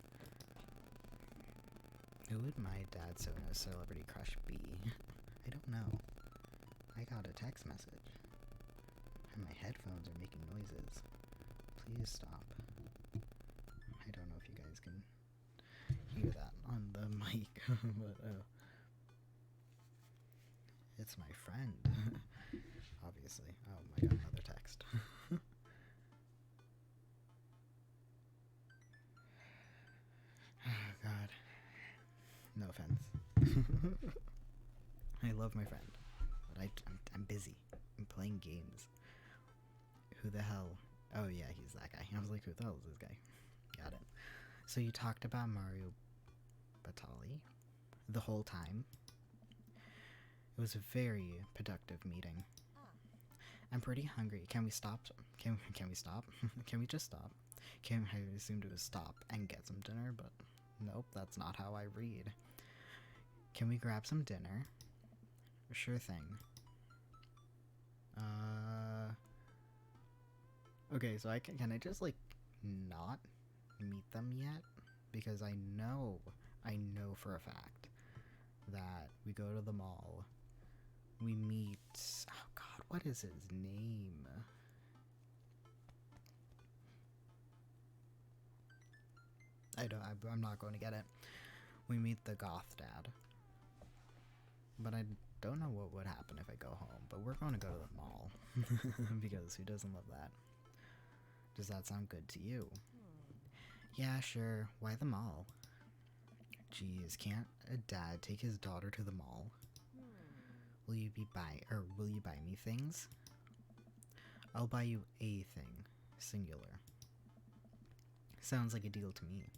Who would my dad's celebrity crush be? I don't know. I got a text message. And my headphones are making noises. Please stop. I don't know if you guys can hear that on the mic, but it's my friend. Obviously. Oh my god, another text. Oh god. No offense. I love my friend, but I'm busy. I'm playing games. Who the hell? Oh yeah, he's that guy. I was like, who the hell is this guy? Got it. So you talked about Mario Batali the whole time? It was a very productive meeting. I'm pretty hungry. Can we stop? Can we stop? Can we just stop? I assumed it was stop and get some dinner, but nope, that's not how I read. Can we grab some dinner? Sure thing. Okay, so can I just, like, not meet them yet? Because I know for a fact that we go to the mall, we meet, oh god, what is his name? I'm not going to get it. We meet the goth dad. But I don't know what would happen if I go home, but we're going to go to the mall. Because who doesn't love that? Does that sound good to you? Yeah, sure. Why the mall? Geez, can't a dad take his daughter to the mall? Will you buy me things? I'll buy you a thing. Singular. Sounds like a deal to me.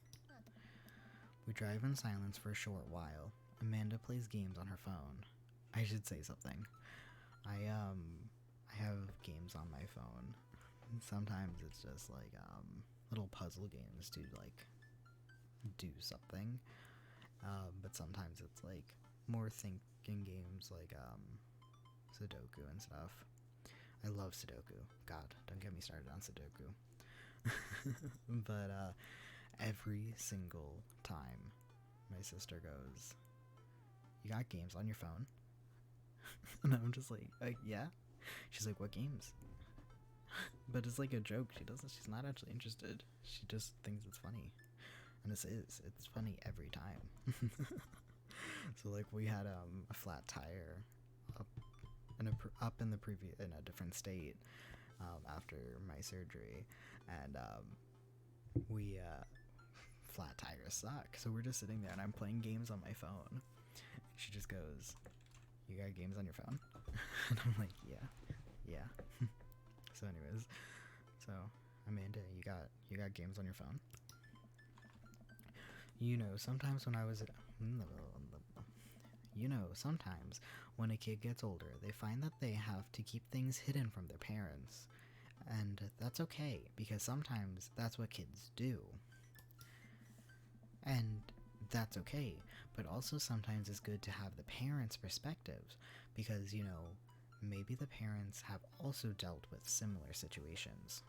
We drive in silence for a short while. Amanda plays games on her phone. I should say something. I have games on my phone. Sometimes it's just like little puzzle games to like do something. But sometimes it's like more thinking games like Sudoku and stuff. I love Sudoku. God, don't get me started on Sudoku. But every single time my sister goes, "You got games on your phone?" And I'm just like, yeah. She's like, "What games?" But it's like a joke. She's not actually interested. She just thinks it's funny. And it's funny every time. So like we had a flat tire up in a different state after my surgery, and we flat tires suck. So we're just sitting there and I'm playing games on my phone. She just goes, "You got games on your phone?" And I'm like, yeah. So anyways, so Amanda, you got games on your phone? Sometimes when a kid gets older, they find that they have to keep things hidden from their parents. And that's okay, because sometimes that's what kids do. And that's okay, but also sometimes it's good to have the parents' perspectives, because, maybe the parents have also dealt with similar situations.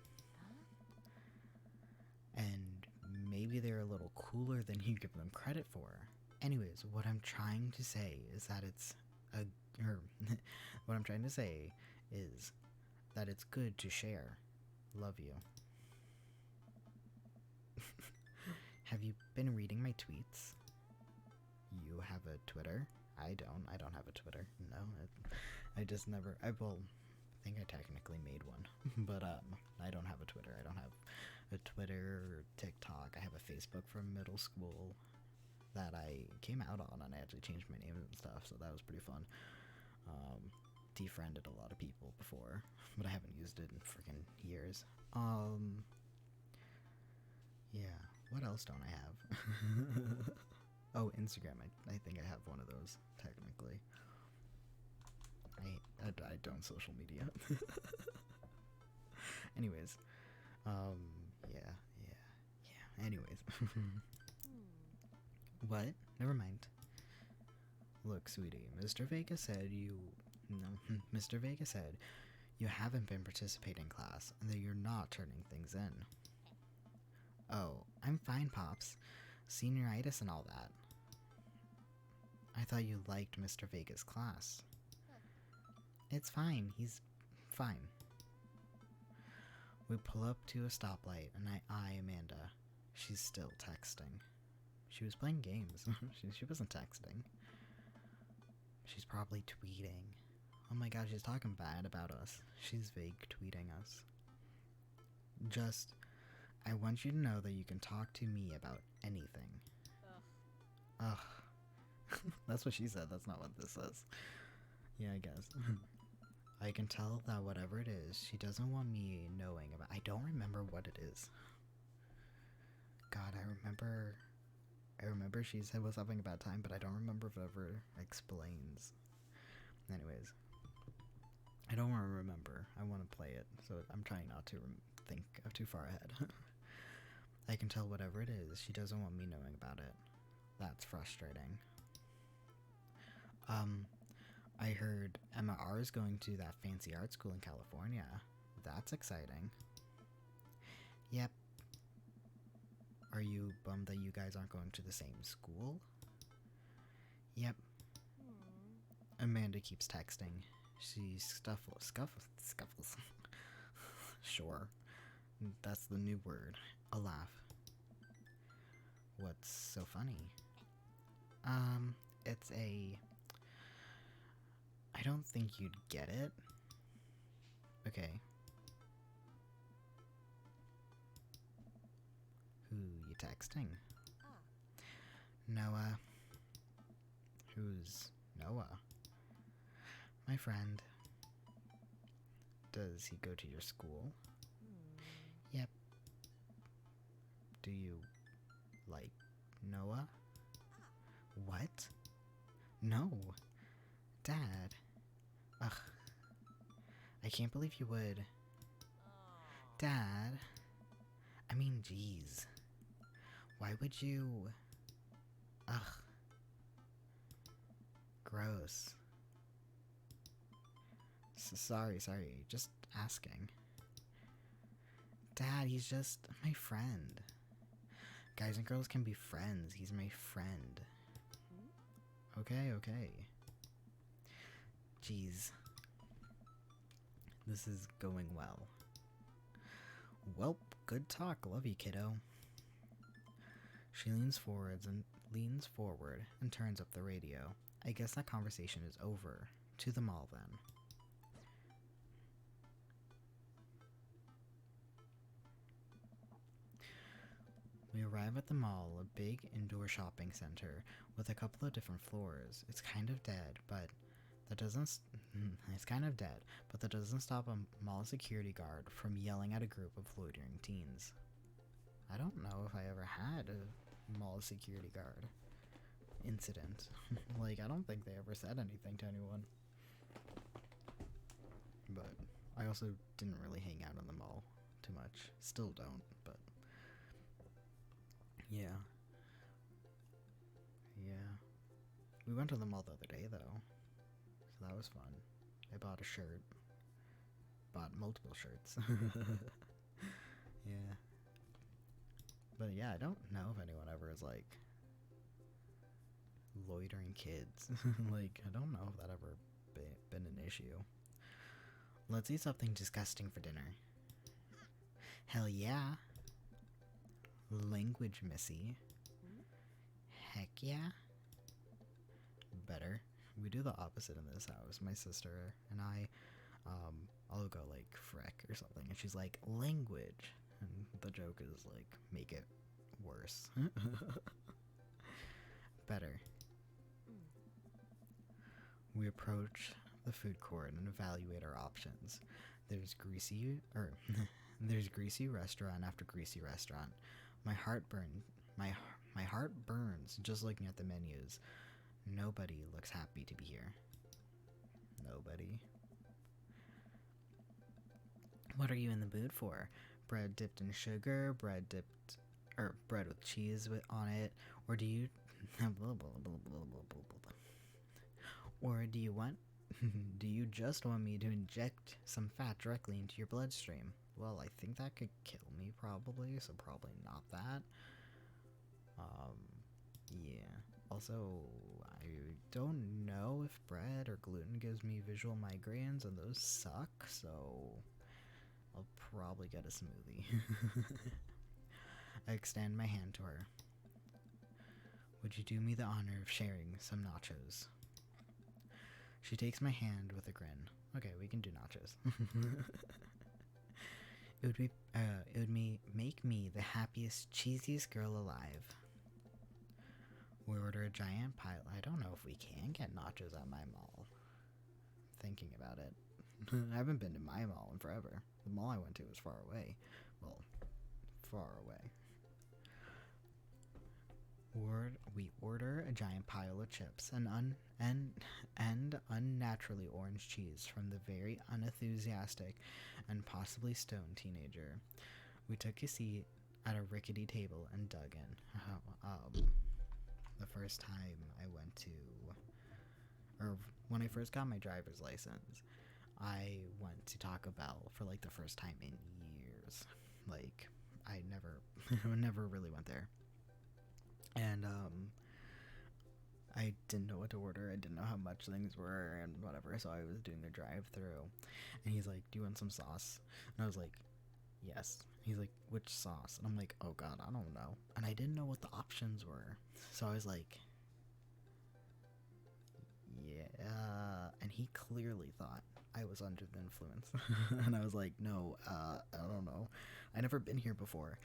And maybe they're a little cooler than you give them credit for. Anyways, what I'm trying to say is that it's good to share. Love you. Have you been reading my tweets? You have a Twitter? I don't have a Twitter. No, I just never. I think I technically made one, but I don't have a Twitter. I don't have a Twitter or TikTok. I have a Facebook from middle school that I came out on, and I actually changed my name and stuff, so that was pretty fun. Defriended a lot of people before, but I haven't used it in freaking years. Yeah, what else don't I have? Oh, Instagram. I think I have one of those, technically. I don't social media. Anyways, yeah. Anyways. What? Never mind. Look, sweetie, Mr. Vega said Mr. Vega said you haven't been participating in class and that you're not turning things in. Oh, I'm fine, Pops. Senioritis and all that. I thought you liked Mr. Vega's class. It's fine. He's fine. We pull up to a stoplight and I eye Amanda. She's still texting. She was playing games. she wasn't texting. She's probably tweeting. Oh my god, she's talking bad about us. She's vague tweeting us. Just, I want you to know that you can talk to me about anything. Ugh. That's what she said. That's not what this says. Yeah, I guess. I can tell that whatever it is, she doesn't want me knowing about. I don't remember what it is. God, I remember she said was something about time, but I don't remember if it ever explains. Anyways, I don't want to remember. I want to play it, so I'm trying not to think too far ahead. I can tell whatever it is, she doesn't want me knowing about it. That's frustrating. I heard Emma R is going to that fancy art school in California. That's exciting. Yep. Are you bummed that you guys aren't going to the same school? Yep. Amanda keeps texting. She scuffles. Sure. That's the new word. A laugh. What's so funny? It's a... I don't think you'd get it. Okay. Who you texting? Noah. Who's Noah? My friend. Does he go to your school? Yep. Do you like Noah? What? No. Dad. Ugh. I can't believe you would. Dad. I mean, jeez. Why would you... Ugh. Gross. Sorry. Just asking. Dad, he's just my friend. Guys and girls can be friends. He's my friend. Okay. Jeez. This is going well. Welp, good talk. Love you, kiddo. She leans forward and turns up the radio. I guess that conversation is over. To the mall, then. We arrive at the mall, a big indoor shopping center with a couple of different floors. It's kind of dead, but that doesn't stop a mall security guard from yelling at a group of loitering teens. I don't know if I ever had a mall security guard incident. Like, I don't think they ever said anything to anyone. But I also didn't really hang out in the mall too much. Still don't, but yeah. We went to the mall the other day, though, so that was fun. I bought a shirt. Bought multiple shirts. Yeah. But yeah, I don't know if anyone ever is, like, loitering kids. Like, I don't know if that ever been an issue. Let's eat something disgusting for dinner. Hell yeah. Language, missy. Heck yeah. Better. we do the opposite in this house. My sister and I'll go like frick or something, and she's like language, and the joke is like make it worse. Better. We approach the food court and evaluate our options. There's there's greasy restaurant after greasy restaurant. My heart burns. My heart burns just looking at the menus. Nobody looks happy to be here. Nobody. What are you in the mood for? Bread dipped in sugar, bread with cheese on it, or do you or do you want do you just want me to inject some fat directly into your bloodstream? Well, I think that could kill me probably, so probably not that. Yeah. Also, I don't know if bread or gluten gives me visual migraines, and those suck, so I'll probably get a smoothie. I extend my hand to her. Would you do me the honor of sharing some nachos? She takes my hand with a grin. Okay, we can do nachos. It would make me the happiest, cheesiest girl alive. We order a giant pile. I don't know if we can get nachos at my mall. Thinking about it. I haven't been to my mall in forever. The mall I went to was far away. Well, far away. We order a giant pile of chips and unnaturally orange cheese from the very unenthusiastic and possibly stoned teenager. We took a seat at a rickety table and dug in. The first time I went to, or when I first got my driver's license, I went to Taco Bell for like the first time in years. Like, I never really went there. And I didn't know what to order. I didn't know how much things were and whatever, so I was doing the drive-through. And he's like, do you want some sauce? And I was like, yes. He's like, which sauce? And I'm like, oh god, I don't know. And I didn't know what the options were. So I was like, yeah. And he clearly thought I was under the influence. And I was like, no, I don't know. I never been here before.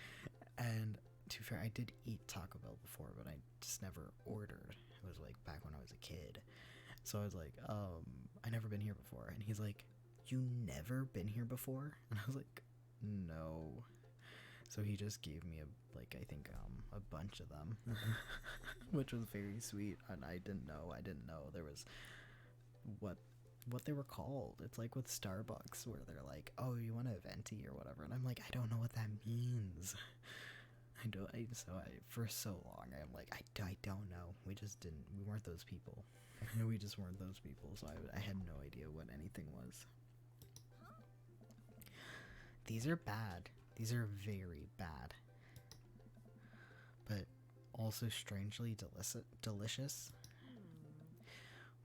And to be fair, I did eat Taco Bell before, but I just never ordered. It was like back when I was a kid. So I was like, I never been here before. And he's like, you never been here before? And I was like, no. So he just gave me a bunch of them, which was very sweet. And I didn't know there was what they were called. It's like with Starbucks where they're like, oh, you want a venti or whatever. And I'm like, I don't know what that means. For so long, I'm like, I don't know. We weren't those people. We just weren't those people, so I had no idea what anything was. These are bad. These are very bad. But also strangely delicious.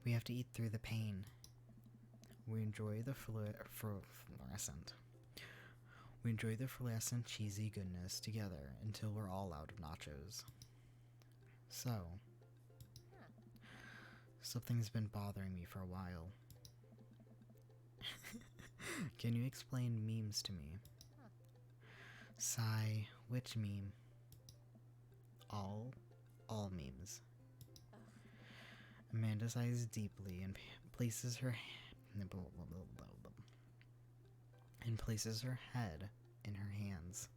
We have to eat through the pain. We enjoy the fluorescent. We enjoy the fluorescent cheesy goodness together until we're all out of nachos. So, something's been bothering me for a while. Can you explain memes to me? Sigh, which meme? All memes. Amanda sighs deeply and places her head in her hands.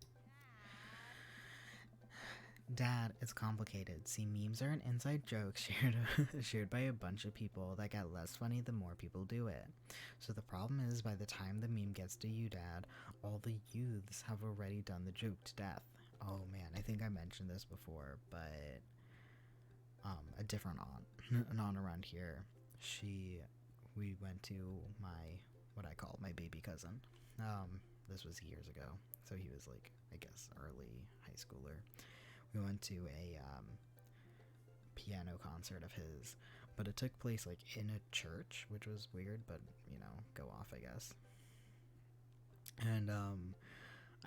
Dad, it's complicated. See, memes are an inside joke shared by a bunch of people that get less funny the more people do it. So the problem is, by the time the meme gets to you, Dad, all the youths have already done the joke to death. Oh man, I think I mentioned this before, but a different aunt, an aunt around here, we went to what I call my baby cousin. This was years ago, so he was like, I guess, early high schooler. We went to a piano concert of his, but it took place like in a church, which was weird, but go off, I guess. And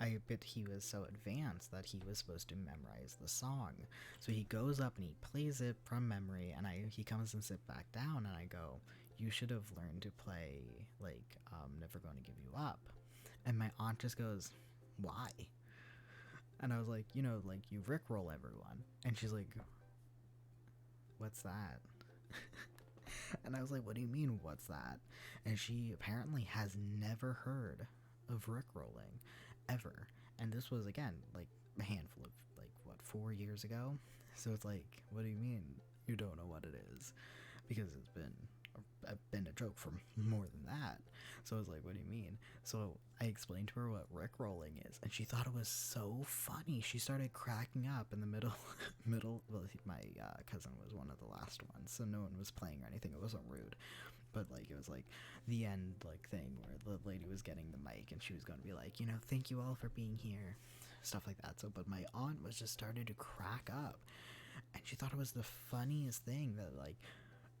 I bet he was so advanced that he was supposed to memorize the song. So he goes up and he plays it from memory, and he comes and sit back down, and I go, "You should have learned to play like Never Gonna Give You Up." And my aunt just goes, "Why?" And I was like, like you rickroll everyone. And she's like, "What's that?" And I was like, "What do you mean, what's that?" And she apparently has never heard of rickrolling ever. And this was, again, like a handful of, like, what, 4 years ago? So it's like, what do you mean you don't know what it is? Because it's been a joke for more than that. So I was like, what do you mean? So I explained to her what rickrolling is, and she thought it was so funny. She started cracking up in the middle. Well, my cousin was one of the last ones, so no one was playing or anything. It wasn't rude, but like it was like the end like thing where the lady was getting the mic and she was going to be like, thank you all for being here, stuff like that. So, but my aunt was just started to crack up, and she thought it was the funniest thing that like,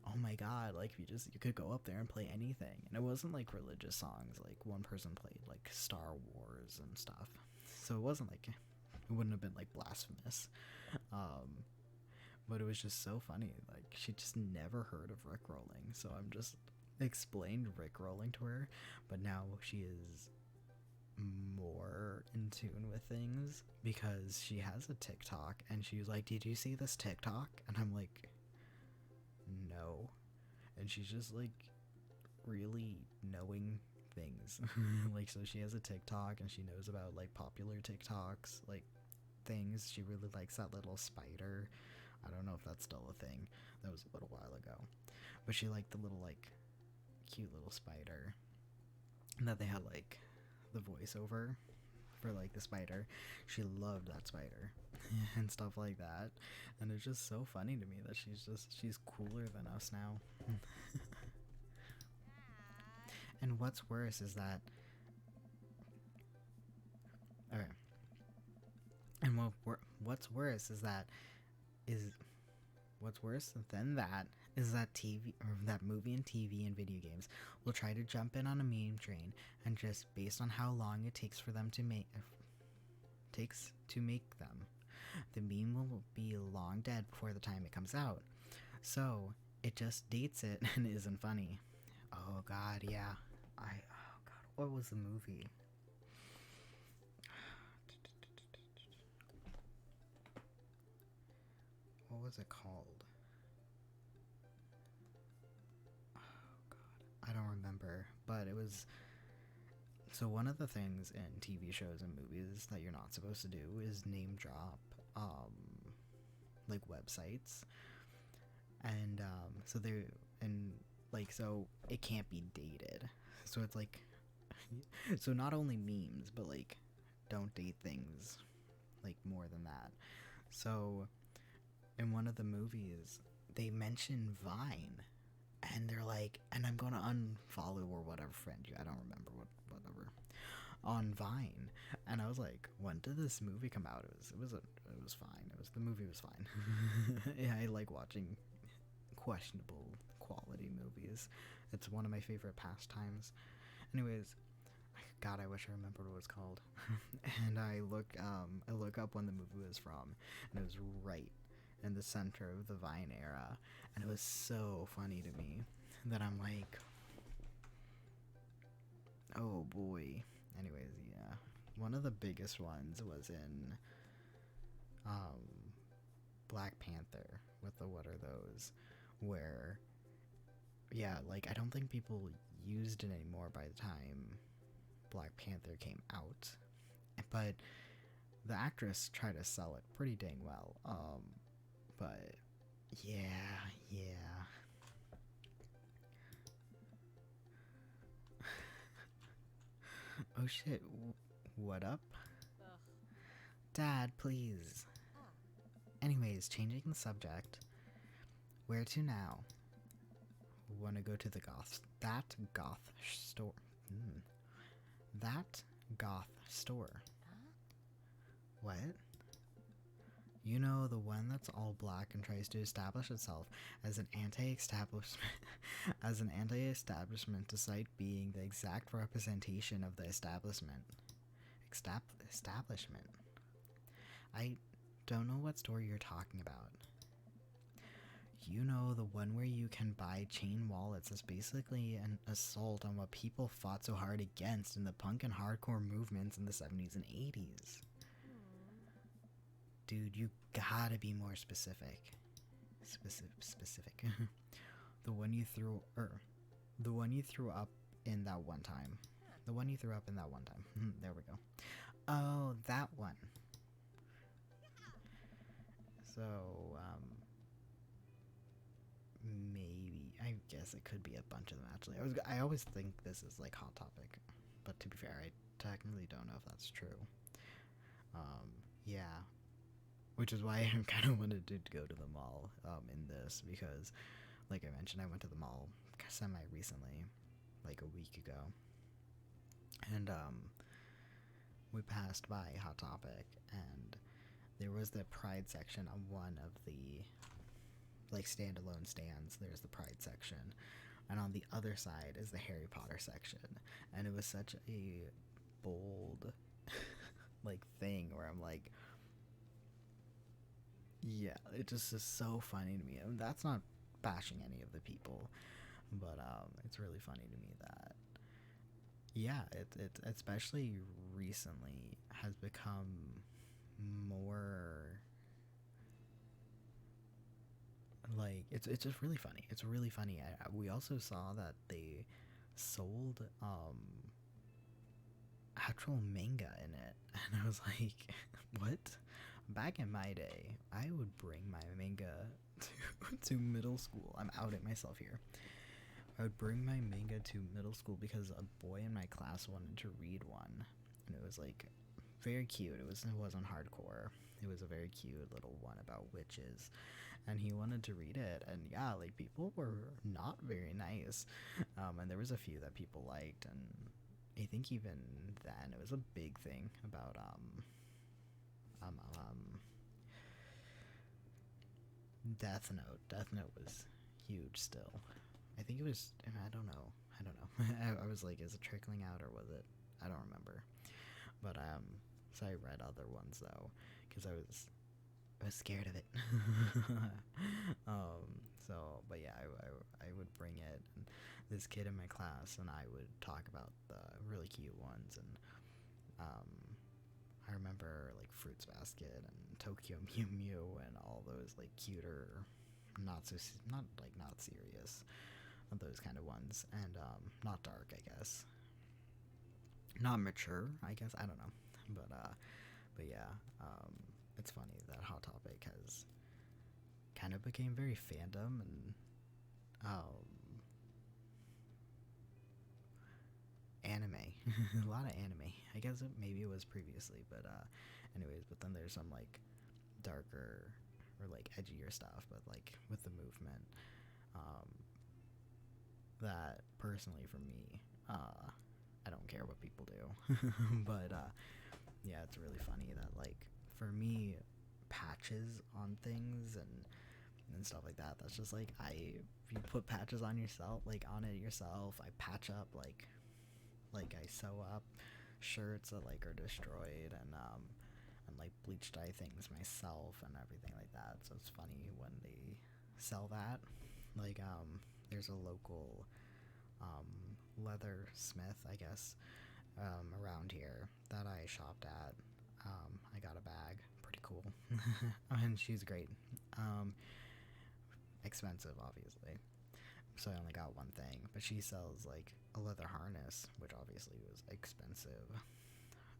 oh my god, like you could go up there and play anything. And it wasn't like religious songs. Like one person played like Star Wars and stuff, so it wasn't like, it wouldn't have been like blasphemous. But it was just so funny. Like she just never heard of rickrolling, so I'm just explained rickrolling to her. But now she is more in tune with things because she has a TikTok, and she was like, "Did you see this TikTok?" And I'm like, "No." And she's just like really knowing things. Like, so she has a TikTok and she knows about like popular TikToks, like things. She really likes that little spider. I don't know if that's still a thing. That was a little while ago. But she liked the little like cute little spider. And that they had like the voiceover for like the spider. She loved that spider and stuff like that. And it's just so funny to me that she's cooler than us now. And what's worse is that, okay, and what's worse is that what's worse than that is that TV, or that movie and TV and video games will try to jump in on a meme train, and just based on how long it takes for them to make them, the meme will be long dead before the time it comes out. So it just dates it and isn't funny. Oh god, yeah. Oh god, what was the movie? What was it called? Oh god, I don't remember. But it was, so one of the things in TV shows and movies that you're not supposed to do is name drop like websites. And so they're, and like, so it can't be dated. So it's like, so not only memes, but like don't date things like more than that. So in one of the movies they mention Vine, and they're like, and I'm gonna unfollow or whatever friend you, I don't remember whatever, on Vine. And I was like, when did this movie come out? It was fine. The movie was fine. Yeah, I like watching questionable quality movies. It's one of my favorite pastimes. Anyways, God, I wish I remembered what it was called. And I look up when the movie was from, and it was right in the center of the Vine era, and it was so funny to me that I'm like, oh boy. Anyways, yeah, one of the biggest ones was in Black Panther with the what are those, where, yeah, like I don't think people used it anymore by the time Black Panther came out, but the actress tried to sell it pretty dang well. But yeah. Oh shit, what up? Ugh. Dad, please. Anyways, changing the subject. Where to now? Wanna go to the that goth store. That goth store. Huh? What? You know, the one that's all black and tries to establish itself as an anti-establishment, despite being the exact representation of the establishment. establishment. I don't know what store you're talking about. You know, the one where you can buy chain wallets is basically an assault on what people fought so hard against in the punk and hardcore movements in the 70s and 80s. Dude, you gotta be more specific. Specific. The one you threw up in that one time. The one you threw up in that one time. There we go. Oh, that one. So, maybe. I guess it could be a bunch of them, actually. I always think this is, like, Hot Topic. But to be fair, I technically don't know if that's true. Yeah. Which is why I kind of wanted to go to the mall, in this. Because, like I mentioned, I went to the mall semi-recently. Like, a week ago. And, we passed by Hot Topic, and there was the Pride section on one of the, like, standalone stands. There's the Pride section, and on the other side is the Harry Potter section. And it was such a bold, like, thing where I'm like, yeah, it just is so funny to me. I mean, that's not bashing any of the people, but it's really funny to me that, yeah, it especially recently has become more like it's just really funny. It's really funny. We also saw that they sold actual manga in it, and I was like, what? Back in my day, I would bring my manga to middle school. I'm outing myself here. I would bring my manga to middle school because a boy in my class wanted to read one, and it was like very cute. It wasn't hardcore. It was a very cute little one about witches, and he wanted to read it. And yeah, like, people were not very nice, and there was a few that people liked, and I think even then it was a big thing about Death Note. Death Note was huge still. I think it was. I don't know. I was like, is it trickling out or was it? I don't remember. But so I read other ones though, because I was scared of it. So, but yeah, I would bring it, and this kid in my class and I would talk about the really cute ones, and I remember like Fruits Basket and Tokyo Mew Mew and all those like cuter, not serious, those kind of ones, and not dark, I guess, not mature, I guess, I don't know, but yeah, it's funny that Hot Topic has kind of became very fandom, and anime. A lot of anime. I guess maybe it was previously, but anyways, but then there's some like darker or like edgier stuff, but like with the movement, that personally for me, I don't care what people do. But yeah, it's really funny that, like, for me, patches on things and stuff like that, that's just like, you put patches on yourself, like on it yourself. I patch up, like I sew up shirts that like are destroyed, and like bleach dye things myself and everything like that. So it's funny when they sell that. Like, there's a local leather smith, I guess, around here that I shopped at. I got a bag, pretty cool. And she's great. Expensive, obviously, so I only got one thing, but she sells like a leather harness, which obviously was expensive.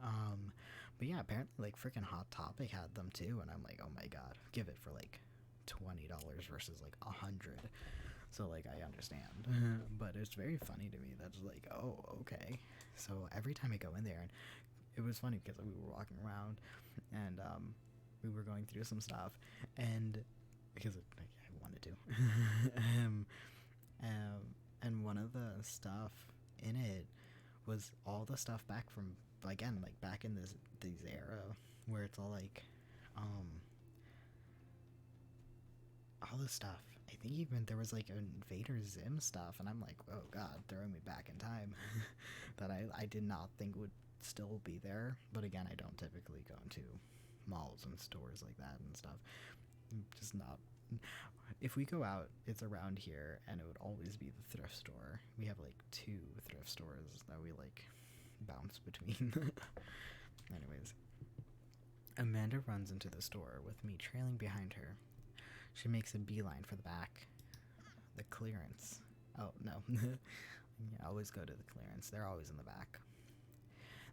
But yeah, apparently like freaking Hot Topic had them too, and I'm like, oh my god, give it for like $20 versus like $100. So like, I understand. But it's very funny to me that's like, oh, okay. So every time I go in there, and it was funny because we were walking around, and we were going through some stuff, and because I wanted to. And one of the stuff in it was all the stuff back from, again, like back in these era where it's all like all this stuff. I think even there was like Invader Zim stuff, and I'm like, oh god, throwing me back in time. That I did not think would still be there, but again, I don't typically go into malls and stores like that and stuff. Just not. If we go out, it's around here, and it would always be the thrift store. We have like 2 thrift stores that we like bounce between. Anyways, Amanda runs into the store with me trailing behind her. She makes a beeline for the back. The clearance. Oh, no. I always go to the clearance. They're always in the back.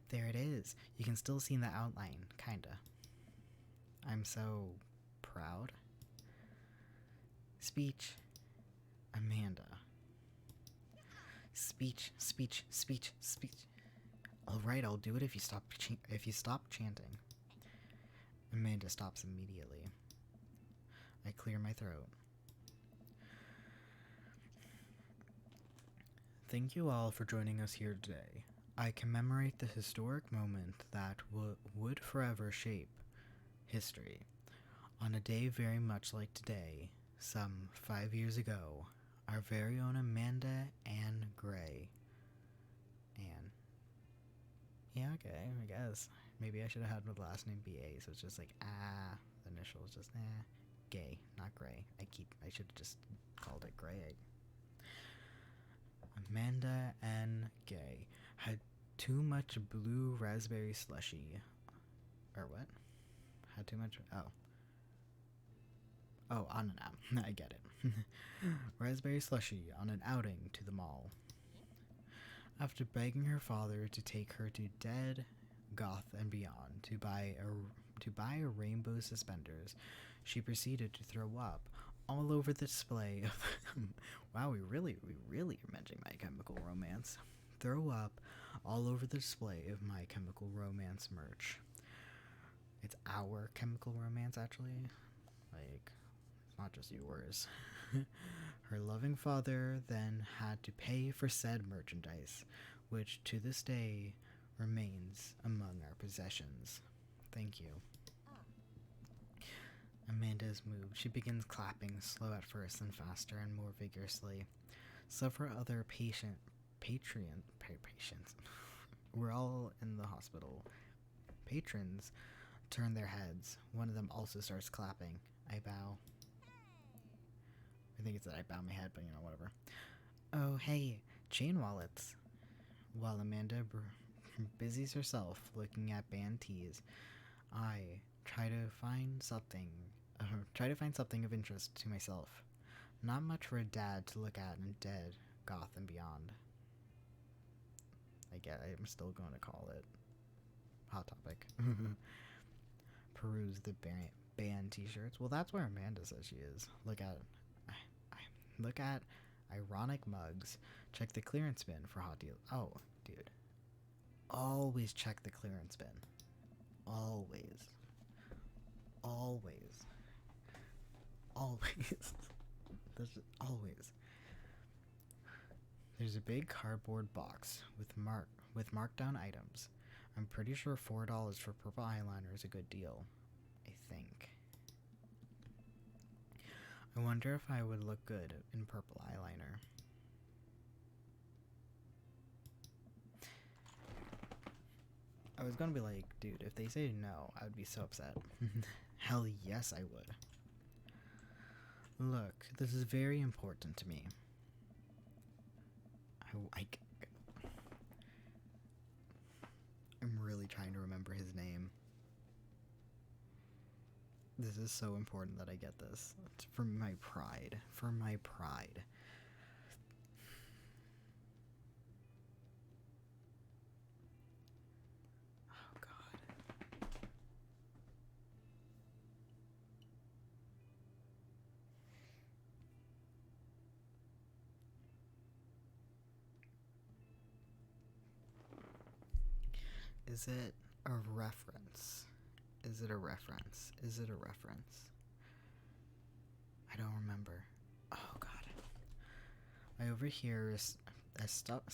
There it is. You can still see the outline, kinda. I'm so proud. Speech. Amanda. Speech, speech, speech, speech. Alright, I'll do it if you stop chanting. Amanda stops immediately. I clear my throat. Thank you all for joining us here today. I commemorate the historic moment that would forever shape history. On a day very much like today, some 5 years ago, our very own Amanda Ann Gray. Ann. Yeah, okay, I guess. Maybe I should have had my last name B.A., so it's just like, the initials just, Gay, not Gray. I should have just called it Gray. Amanda N. Gay had too much blue raspberry slushy. Or what? Had too much? Oh, on an out. I get it. Raspberry slushy on an outing to the mall. After begging her father to take her to Dead, Goth, and Beyond to buy a rainbow suspenders, she proceeded to throw up all over the display of wow, we really are mentioning My Chemical Romance. Throw up all over the display of My Chemical Romance merch. It's our Chemical Romance, actually. Like, it's not just yours. Her loving father then had to pay for said merchandise, which to this day remains among our possessions. Thank you. Amanda is moved. She begins clapping, slow at first, then faster and more vigorously. Several other patients we're all in the hospital. Patrons turn their heads. One of them also starts clapping. I bow. I think it's that I bow my head, but whatever. Oh, hey, chain wallets. While Amanda busies herself looking at band tees, I try to find something of interest to myself. Not much for a dad to look at in Dead, Goth, and Beyond. I'm still going to call it Hot Topic. Peruse the band t-shirts. Well, that's where Amanda says she is. Look at ironic mugs. Check the clearance bin for hot deals. Oh, dude. Always check the clearance bin. Always. Always. There's a big cardboard box with markdown items. I'm pretty sure $4 for purple eyeliner is a good deal. I think. I wonder if I would look good in purple eyeliner. I was gonna be like, dude, if they say no, I would be so upset. Hell yes, I would. Look, this is very important to me. I'm really trying to remember his name. This is so important that I get this. It's for my pride. For my pride. Oh, God. Is it a reference? Is it a reference? Is it a reference? I don't remember. Oh, God. I overhear a scuffled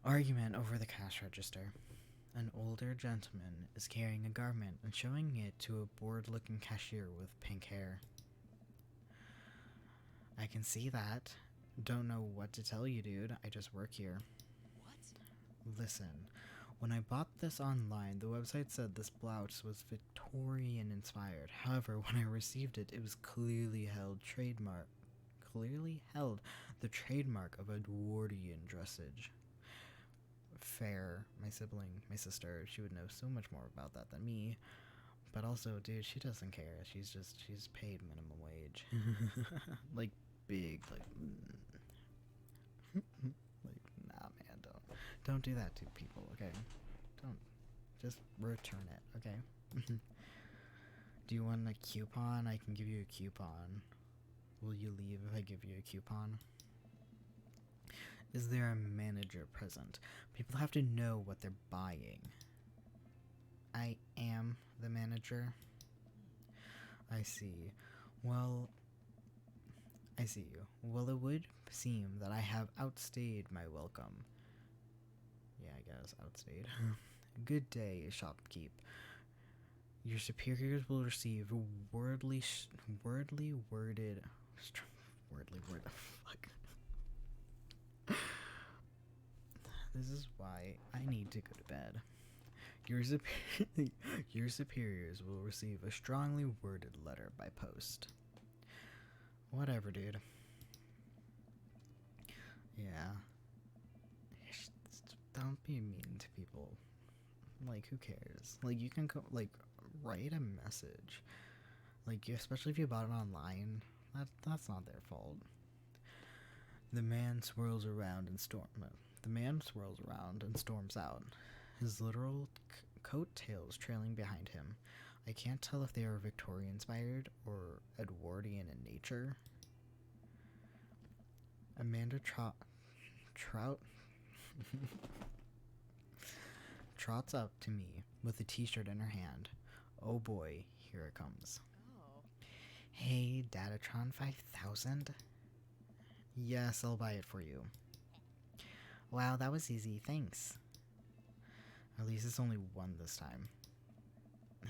argument over the cash register. An older gentleman is carrying a garment and showing it to a bored-looking cashier with pink hair. I can see that. Don't know what to tell you, dude. I just work here. Listen, when I bought this online, the website said this blouse was Victorian inspired. However, when I received it, it was clearly held the trademark of Edwardian dressage. Fair, my sister, she would know so much more about that than me. But also, dude, she doesn't care. She's paid minimum wage. Like, big, like, like, nah, man, don't do that to people, okay? Don't, just return it, okay? Do you want a coupon? I can give you a coupon. Will you leave if I give you a coupon? Is there a manager present? People have to know what they're buying. I am the manager. I see. Well, I see you. Well, it would seem that I have outstayed my welcome. Yeah, I guess outstayed. Good day, shopkeep. Your superiors will receive worded. Fuck. This is why I need to go to bed. Your superiors will receive a strongly worded letter by post. Whatever, dude. Yeah. Don't be mean to people. Like, who cares? Like, you can go, like, write a message. Like, especially if you bought it online. That's not their fault. The man swirls around and storms out. His literal coattails trailing behind him. I can't tell if they are Victorian inspired or Edwardian in nature. Amanda trots up to me with a t-shirt in her hand. Oh boy, here it comes. Hey, Datatron 5000? Yes, I'll buy it for you. Wow, that was easy, thanks. At least it's only one this time.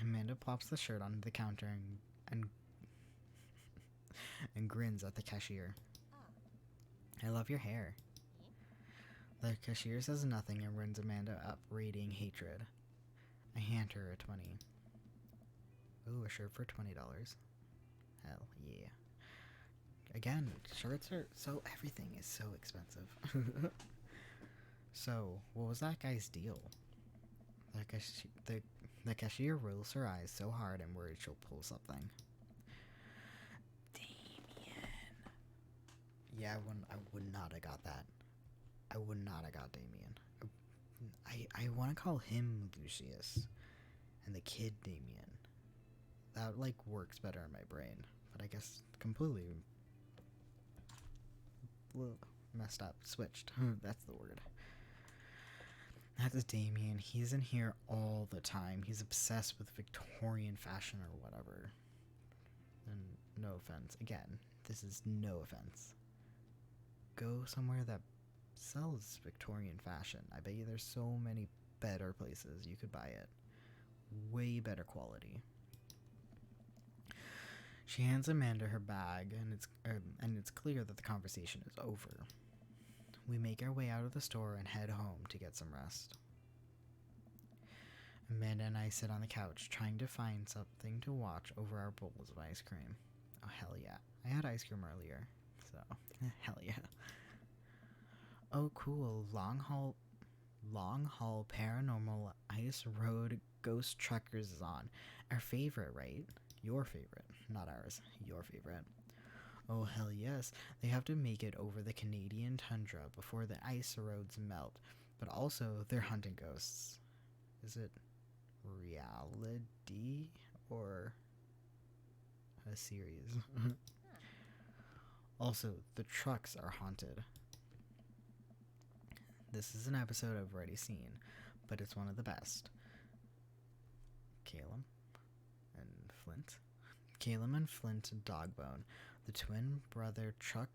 Amanda plops the shirt onto the counter and grins at the cashier. I love your hair. The cashier says nothing and runs Amanda up, radiating hatred. I hand her a 20. Ooh, a shirt for $20. Hell yeah. Again, shirts are everything is so expensive. So, what was that guy's deal? The cashier rolls her eyes so hard I'm worried she'll pull something. Damien. Yeah, I would not have got that. I would not have got Damien. I want to call him Lucius and the kid Damien. That, like, works better in my brain. But I guess completely messed up. Switched. That's the word. That's Damien. He's in here all the time. He's obsessed with Victorian fashion or whatever. And no offense. Again, this is no offense. Go somewhere that sells Victorian fashion. I bet you there's so many better places you could buy it. Way better quality. She hands Amanda her bag, and it's clear that the conversation is over. We make our way out of the store and head home to get some rest. Amanda and I sit on the couch, trying to find something to watch over our bowls of ice cream. Oh, hell yeah. I had ice cream earlier, so hell yeah. Oh, cool. Long haul paranormal ice road ghost truckers is on. Our favorite, right? Your favorite, not ours. Your favorite. Oh, hell yes. They have to make it over the Canadian tundra before the ice roads melt, but also they're hunting ghosts. Is it reality or a series? Also, the trucks are haunted. This is an episode I've already seen, but it's one of the best. Caleb and Flint Dogbone, the twin brother truck.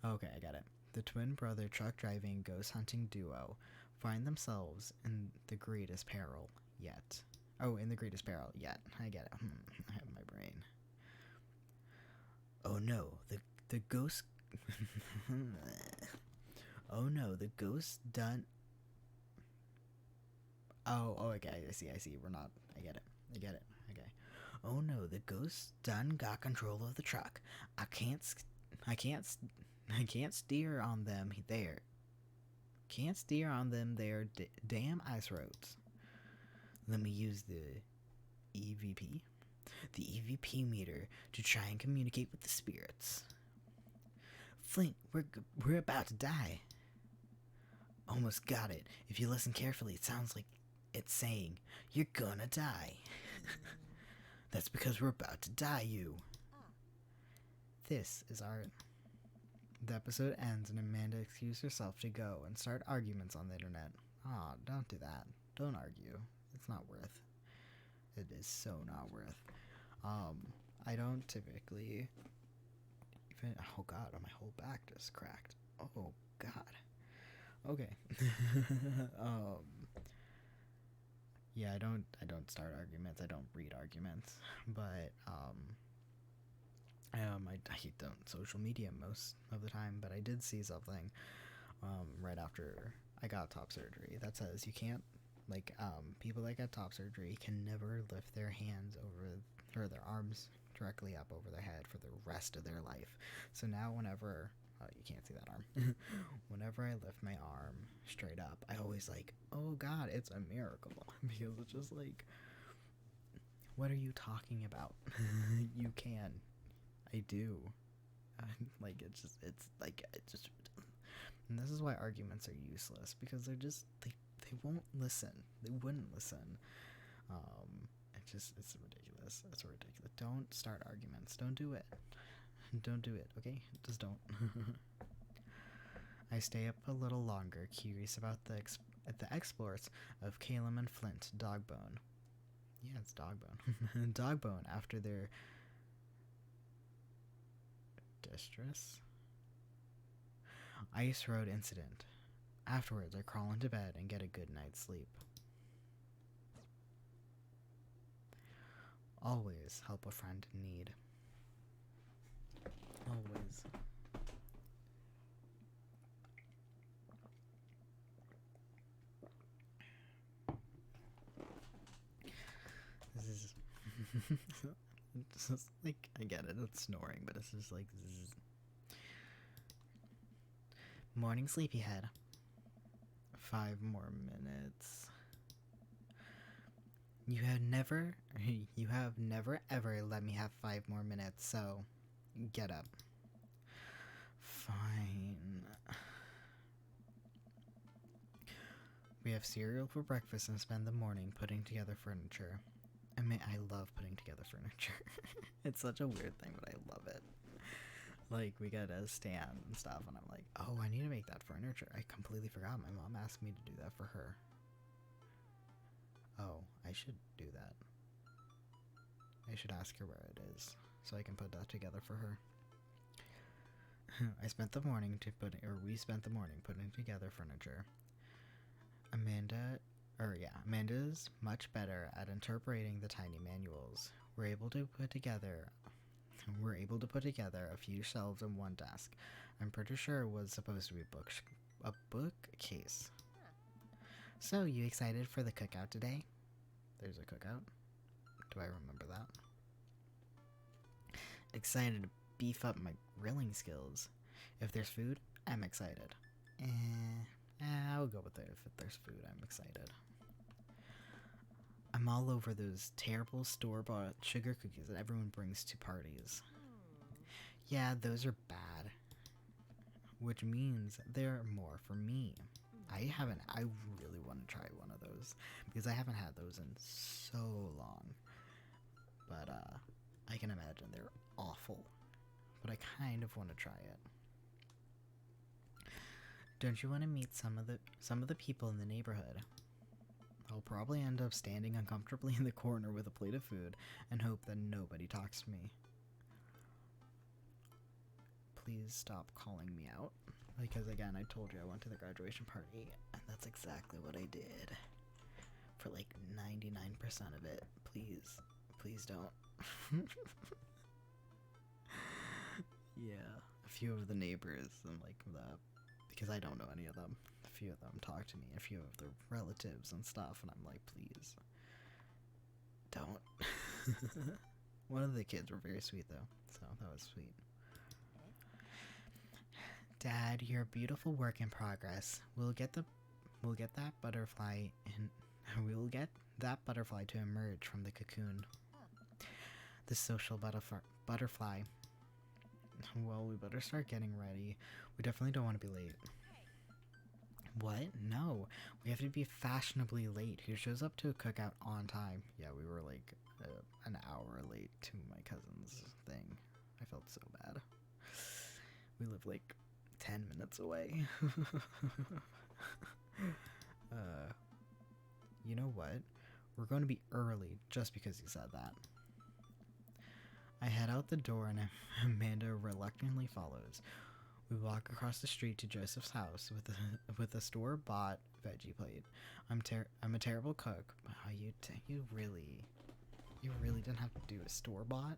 Okay, I got it. The twin brother truck driving ghost hunting duo find themselves in the greatest peril yet. Oh, in the greatest peril yet. I get it. I have my brain. Oh no, the ghost. Oh no, the ghost done. Oh, okay, I see. We're not. I get it. Okay. Oh no, the ghost done got control of the truck. I can't steer on them there. Can't steer on them there. Damn ice roads. Let me use the EVP. The EVP meter to try and communicate with the spirits. Flint, we're about to die. Almost got it. If you listen carefully, it sounds like it's saying, you're gonna die. That's because we're about to die, you. This is our... The episode ends and Amanda excuses herself to go and start arguments on the internet. Aw, don't do that. Don't argue. It's not worth. It is so not worth. I don't typically even... Oh god, my whole back just cracked. Oh god. Okay. Yeah, I don't start arguments. I don't read arguments. But I don't social media most of the time, but I did see something right after I got top surgery that says you can't, like, people that get top surgery can never lift their hands over, or their arms directly up over their head for the rest of their life. So now whenever, you can't see that arm, whenever I lift my arm straight up, I always like, oh god, it's a miracle, because it's just like, what are you talking about? You can. I do. Like, it's just, and this is why arguments are useless, because they're just, they won't listen. They wouldn't listen. It's ridiculous. It's ridiculous. Don't start arguments. Don't do it. Don't do it, okay? Just don't. I stay up a little longer, curious about the exploits of Calum and Flint, Dogbone. Yeah, it's Dogbone. Dogbone after their distress ice road incident. Afterwards, I crawl into bed and get a good night's sleep. Always help a friend in need. Always. This is it's just like, I get it, it's snoring, but it's just like zzz. Morning sleepyhead. 5 more minutes. You have never ever let me have 5 more minutes, so get up. Fine. We have cereal for breakfast and spend the morning putting together furniture. I mean, I love putting together furniture. It's such a weird thing, but I love it. Like, we got a stand and stuff, and I'm like, oh, I need to make that furniture. I completely forgot. My mom asked me to do that for her. Oh, I should do that. I should ask her where it is, so I can put that together for her. We spent the morning putting together furniture. Amanda's much better at interpreting the tiny manuals. We're able to put together a few shelves and one desk. I'm pretty sure it was supposed to be a bookcase. So, you excited for the cookout today? There's a cookout. Do I remember that? Excited to beef up my grilling skills. If there's food, I'm excited. I'll go with it. If there's food, I'm excited. I'm all over those terrible store-bought sugar cookies that everyone brings to parties. Yeah, those are bad. Which means they're more for me. I really want to try one of those, because I haven't had those in so long. But, I can imagine they're awful. But I kind of want to try it. Don't you want to meet some of the people in the neighborhood? I'll probably end up standing uncomfortably in the corner with a plate of food and hope that nobody talks to me. Please stop calling me out. Because again, I told you I went to the graduation party, and that's exactly what I did. For like 99% 1% of it. Please. Please don't. Yeah. A few of the neighbors and like that, because I don't know any of them. A few of them talk to me, a few of their relatives and stuff, and I'm like, please. Don't. One of the kids were very sweet though, so that was sweet. Dad, you're a beautiful work in progress. We'll get that butterfly and we'll get that butterfly to emerge from the cocoon. The social butterfly. Well, we better start getting ready. We definitely don't want to be late. What? No. We have to be fashionably late. Who shows up to a cookout on time? Yeah, we were like an hour late to my cousin's thing. I felt so bad. We live like 10 minutes away. You know what? We're going to be early just because you said that. I head out the door and Amanda reluctantly follows. We walk across the street to Joseph's house with a store-bought veggie plate. I'm a terrible cook. Oh, you really didn't have to do a store-bought.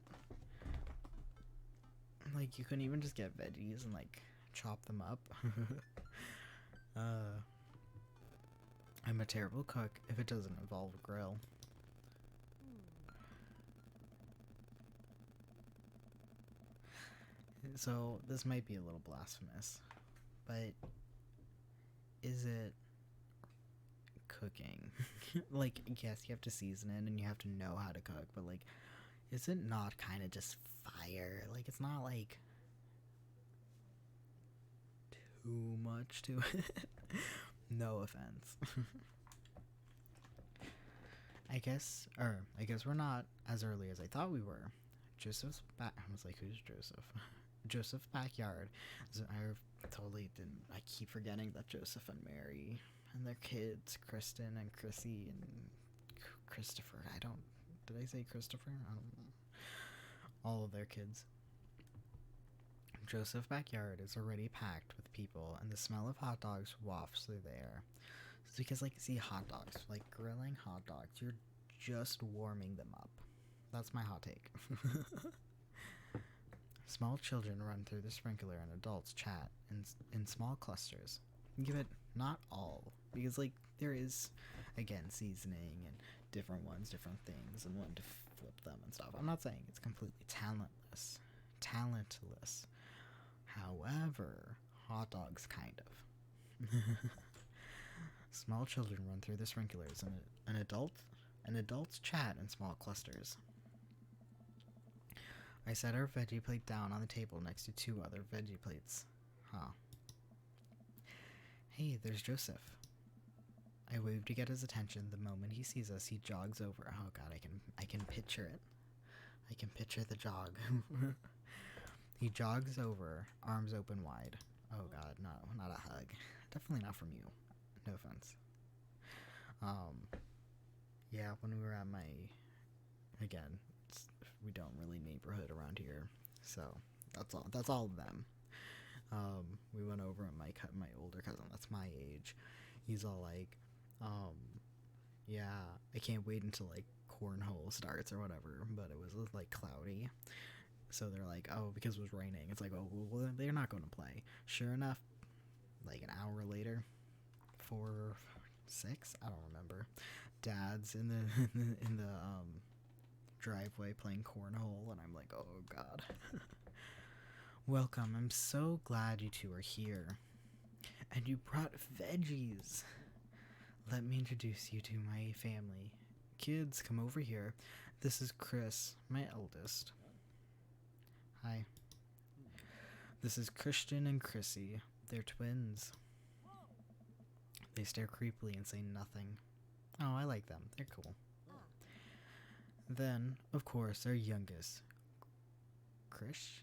Like, you couldn't even just get veggies and like chop them up. I'm a terrible cook if it doesn't involve a grill. So, this might be a little blasphemous, but is it cooking? Like, yes, you have to season it and you have to know how to cook, but like, is it not kind of just fire? Like, it's not like too much to it. No offense. I guess we're not as early as I thought we were. Joseph's back. I was like, who's Joseph? Joseph's backyard. So I totally didn't. I keep forgetting that Joseph and Mary and their kids, Kristen and Chrissy and Christopher. Did I say Christopher? I don't know. All of their kids. Joseph's backyard is already packed with people, and the smell of hot dogs wafts through the air. It's because, like, see, hot dogs, like grilling hot dogs, you're just warming them up. That's my hot take. Small children run through the sprinkler, and adults chat in small clusters. Give it not all, because, like, there is, again, seasoning and different ones, different things, and one to flip them and stuff. I'm not saying it's completely talentless. However, hot dogs kind of. Small children run through the sprinklers, and adults chat in small clusters. I set our veggie plate down on the table next to two other veggie plates. Huh. Hey, there's Joseph. I wave to get his attention. The moment he sees us, he jogs over. Oh god, I can picture it. I can picture the jog. He jogs over, arms open wide. Oh god, no, not a hug. Definitely not from you. No offense. Yeah, when we were at again, we don't really neighborhood around here, so that's all of them. We went over and my older cousin, that's my age, he's all like, yeah, I can't wait until like cornhole starts or whatever, but it was like cloudy. So they're like, oh, because it was raining. It's like, oh, well, they're not going to play. Sure enough, like an hour later, 4 or 6, I don't remember. Dad's in the driveway playing cornhole, and I'm like, oh god. Welcome. I'm so glad you two are here, and you brought veggies. Let me introduce you to my family. Kids, come over here. This is Chris, my eldest. Hi. This is Christian and Chrissy. They're twins. They stare creepily and say nothing. Oh, I like them. They're cool. Then, of course, our youngest. Chris?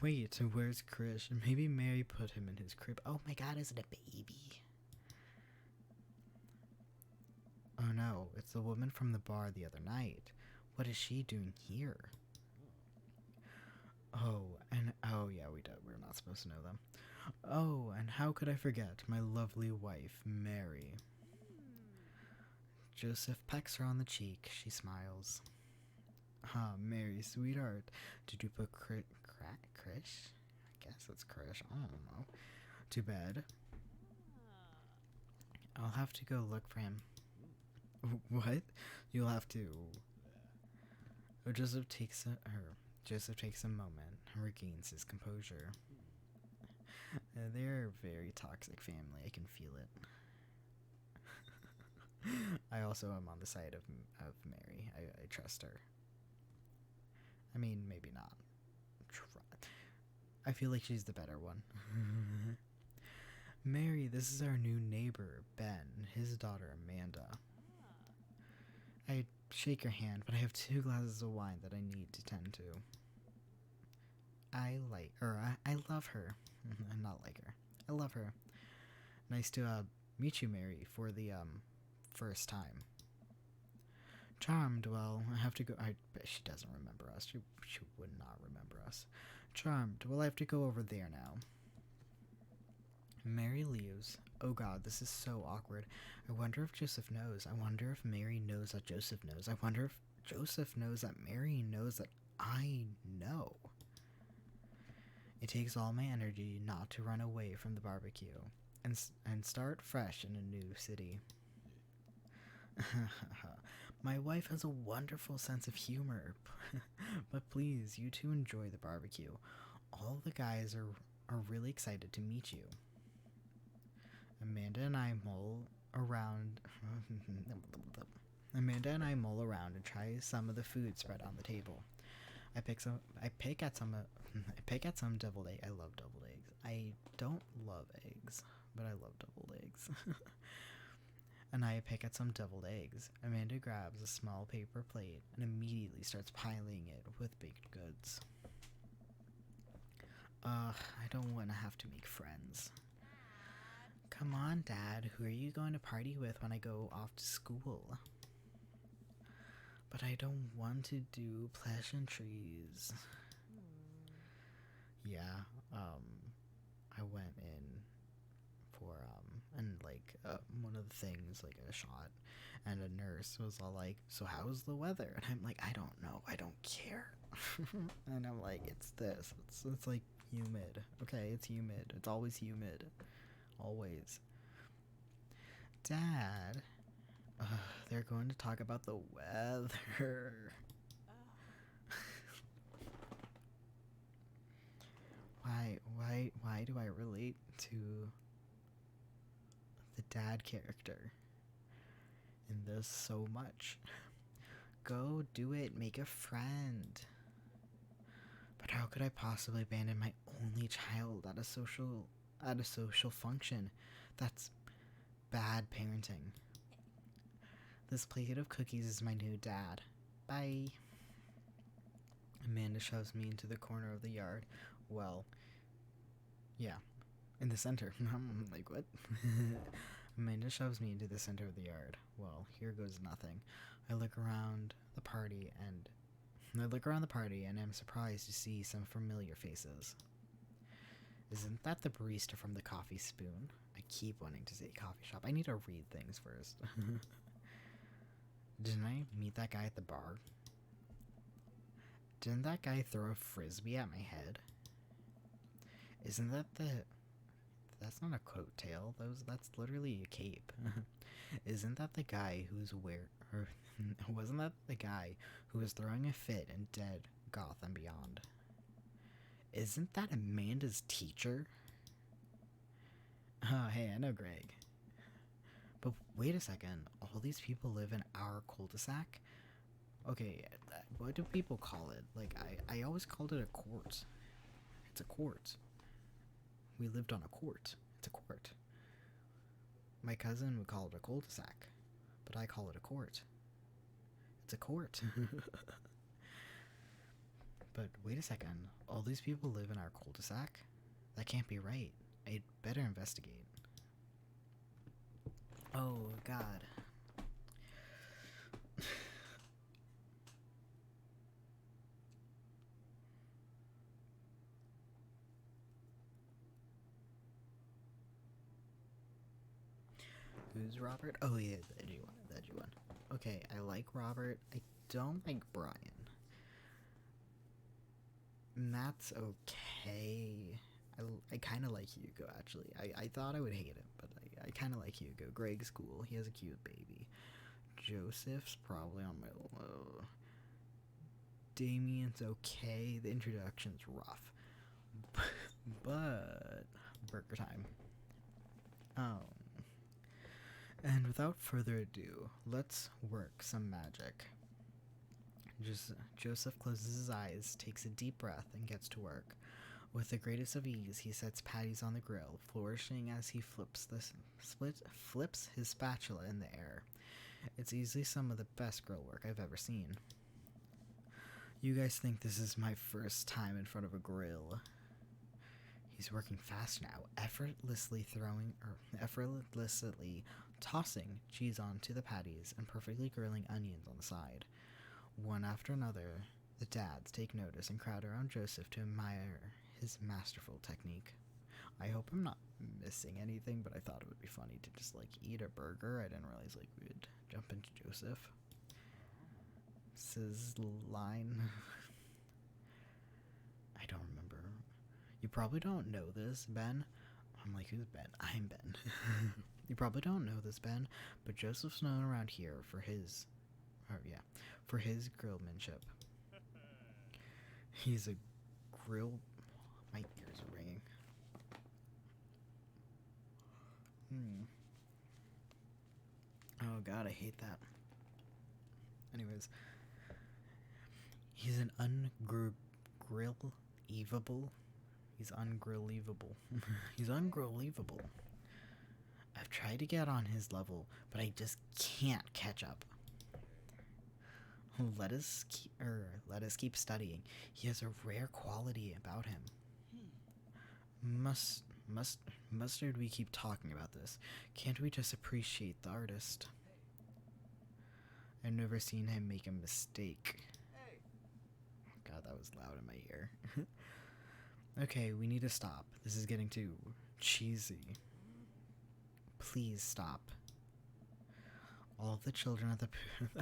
Wait, where's Chris? Maybe Mary put him in his crib. Oh my god, is it a baby? Oh no, it's the woman from the bar the other night. What is she doing here? Oh yeah, we're not supposed to know them. Oh, and how could I forget my lovely wife, Mary? Joseph pecks her on the cheek. She smiles. Ah, Mary, sweetheart, did you put Krish? I guess it's Krish. I don't know. To bed. I'll have to go look for him. What? You'll have to. Oh, Joseph takes a moment and regains his composure. They're a very toxic family. I can feel it. I also am on the side of Mary. I trust her. I mean, maybe not. I feel like she's the better one. Mary, this is our new neighbor, Ben, his daughter, Amanda. I shake her hand, but I have 2 glasses of wine that I need to tend to. I love her. Not like her. I love her. Nice to meet you, Mary, for the first time. Charmed. Well, I have to go. I bet she doesn't remember us. She would not remember us. Charmed. Well, I have to go over there now. Mary leaves. Oh God, this is so awkward. I wonder if Joseph knows. I wonder if Mary knows that Joseph knows. I wonder if Joseph knows that Mary knows that I know. It takes all my energy not to run away from the barbecue and start fresh in a new city. My wife has a wonderful sense of humor. But please, you two enjoy the barbecue. All the guys are really excited to meet you. Amanda and I mull around and try some of the food spread on the table. I pick at some deviled egg. I love deviled eggs. I don't love eggs, but I love deviled eggs. And I pick at some deviled eggs. Amanda grabs a small paper plate and immediately starts piling it with baked goods. I don't want to have to make friends. Come on, Dad. Who are you going to party with when I go off to school? But I don't want to do pleasantries. Yeah, I went in for, one of the things, like a shot, and a nurse was all like, so how's the weather? And I'm like, I don't know, I don't care. And I'm like, it's this, it's like humid. Okay, it's humid. It's always humid. Always. Dad, they're going to talk about the weather. Why do I relate to the dad character in this so much? Go do it, make a friend. But how could I possibly abandon my only child at a social function? That's bad parenting. This plate of cookies is my new dad. Bye. Amanda shoves me into the corner of the yard. Well, yeah, in the center. I'm like, what? Amanda shoves me into the center of the yard. Well, here goes nothing. I look around the party and I'm surprised to see some familiar faces. Isn't that the barista from the Coffee Spoon? I keep wanting to say coffee shop. I need to read things first. Didn't I meet that guy at the bar? Didn't that guy throw a frisbee at my head? Isn't that that's not a coat tail. That's literally a cape. Isn't that the guy wasn't that the guy who was throwing a fit in Dead, Goth, and Beyond? Isn't that Amanda's teacher? Oh, hey, I know Greg. But wait a second. All these people live in our cul-de-sac? Okay, what do people call it? Like, I always called it a court. It's a court. We lived on a court. It's a court. My cousin would call it a cul-de-sac, but I call it a court. It's a court. But wait a second. All these people live in our cul-de-sac? That can't be right. I'd better investigate. Oh, God. Who's Robert? Oh, yeah, the edgy one. The edgy one. Okay, I like Robert. I don't like Brian. Matt's okay. I kind of like Hugo, actually. I thought I would hate him, but I kind of like Hugo. Greg's cool. He has a cute baby. Joseph's probably on my low. Damien's okay. The introduction's rough. But burger time. Oh. And without further ado, let's work some magic. Joseph closes his eyes, takes a deep breath, and gets to work. With the greatest of ease, he sets patties on the grill, flourishing as he flips his spatula in the air. It's easily some of the best grill work I've ever seen. You guys think this is my first time in front of a grill. He's working fast now, effortlessly tossing cheese onto the patties and perfectly grilling onions on the side. One after another, the dads take notice and crowd around Joseph to admire his masterful technique. I hope I'm not missing anything, but I thought it would be funny to just eat a burger. I didn't realize we would jump into Joseph. Sizzline. I don't remember. You probably don't know this, Ben. I'm like, who's Ben? I'm Ben. You probably don't know this, Ben, but Joseph's known around here for his grillmanship. He's a grill. My ears are ringing. Oh god, I hate that. Anyways, he's an ungrill-evable. He's ungrill-evable. He's ungrill-evable. I've tried to get on his level, but I just can't catch up. Let us keep studying. He has a rare quality about him. Mustard, we keep talking about this. Can't we just appreciate the artist? I've never seen him make a mistake. God, that was loud in my ear. Okay, we need to stop. This is getting too cheesy. Please stop. All of the children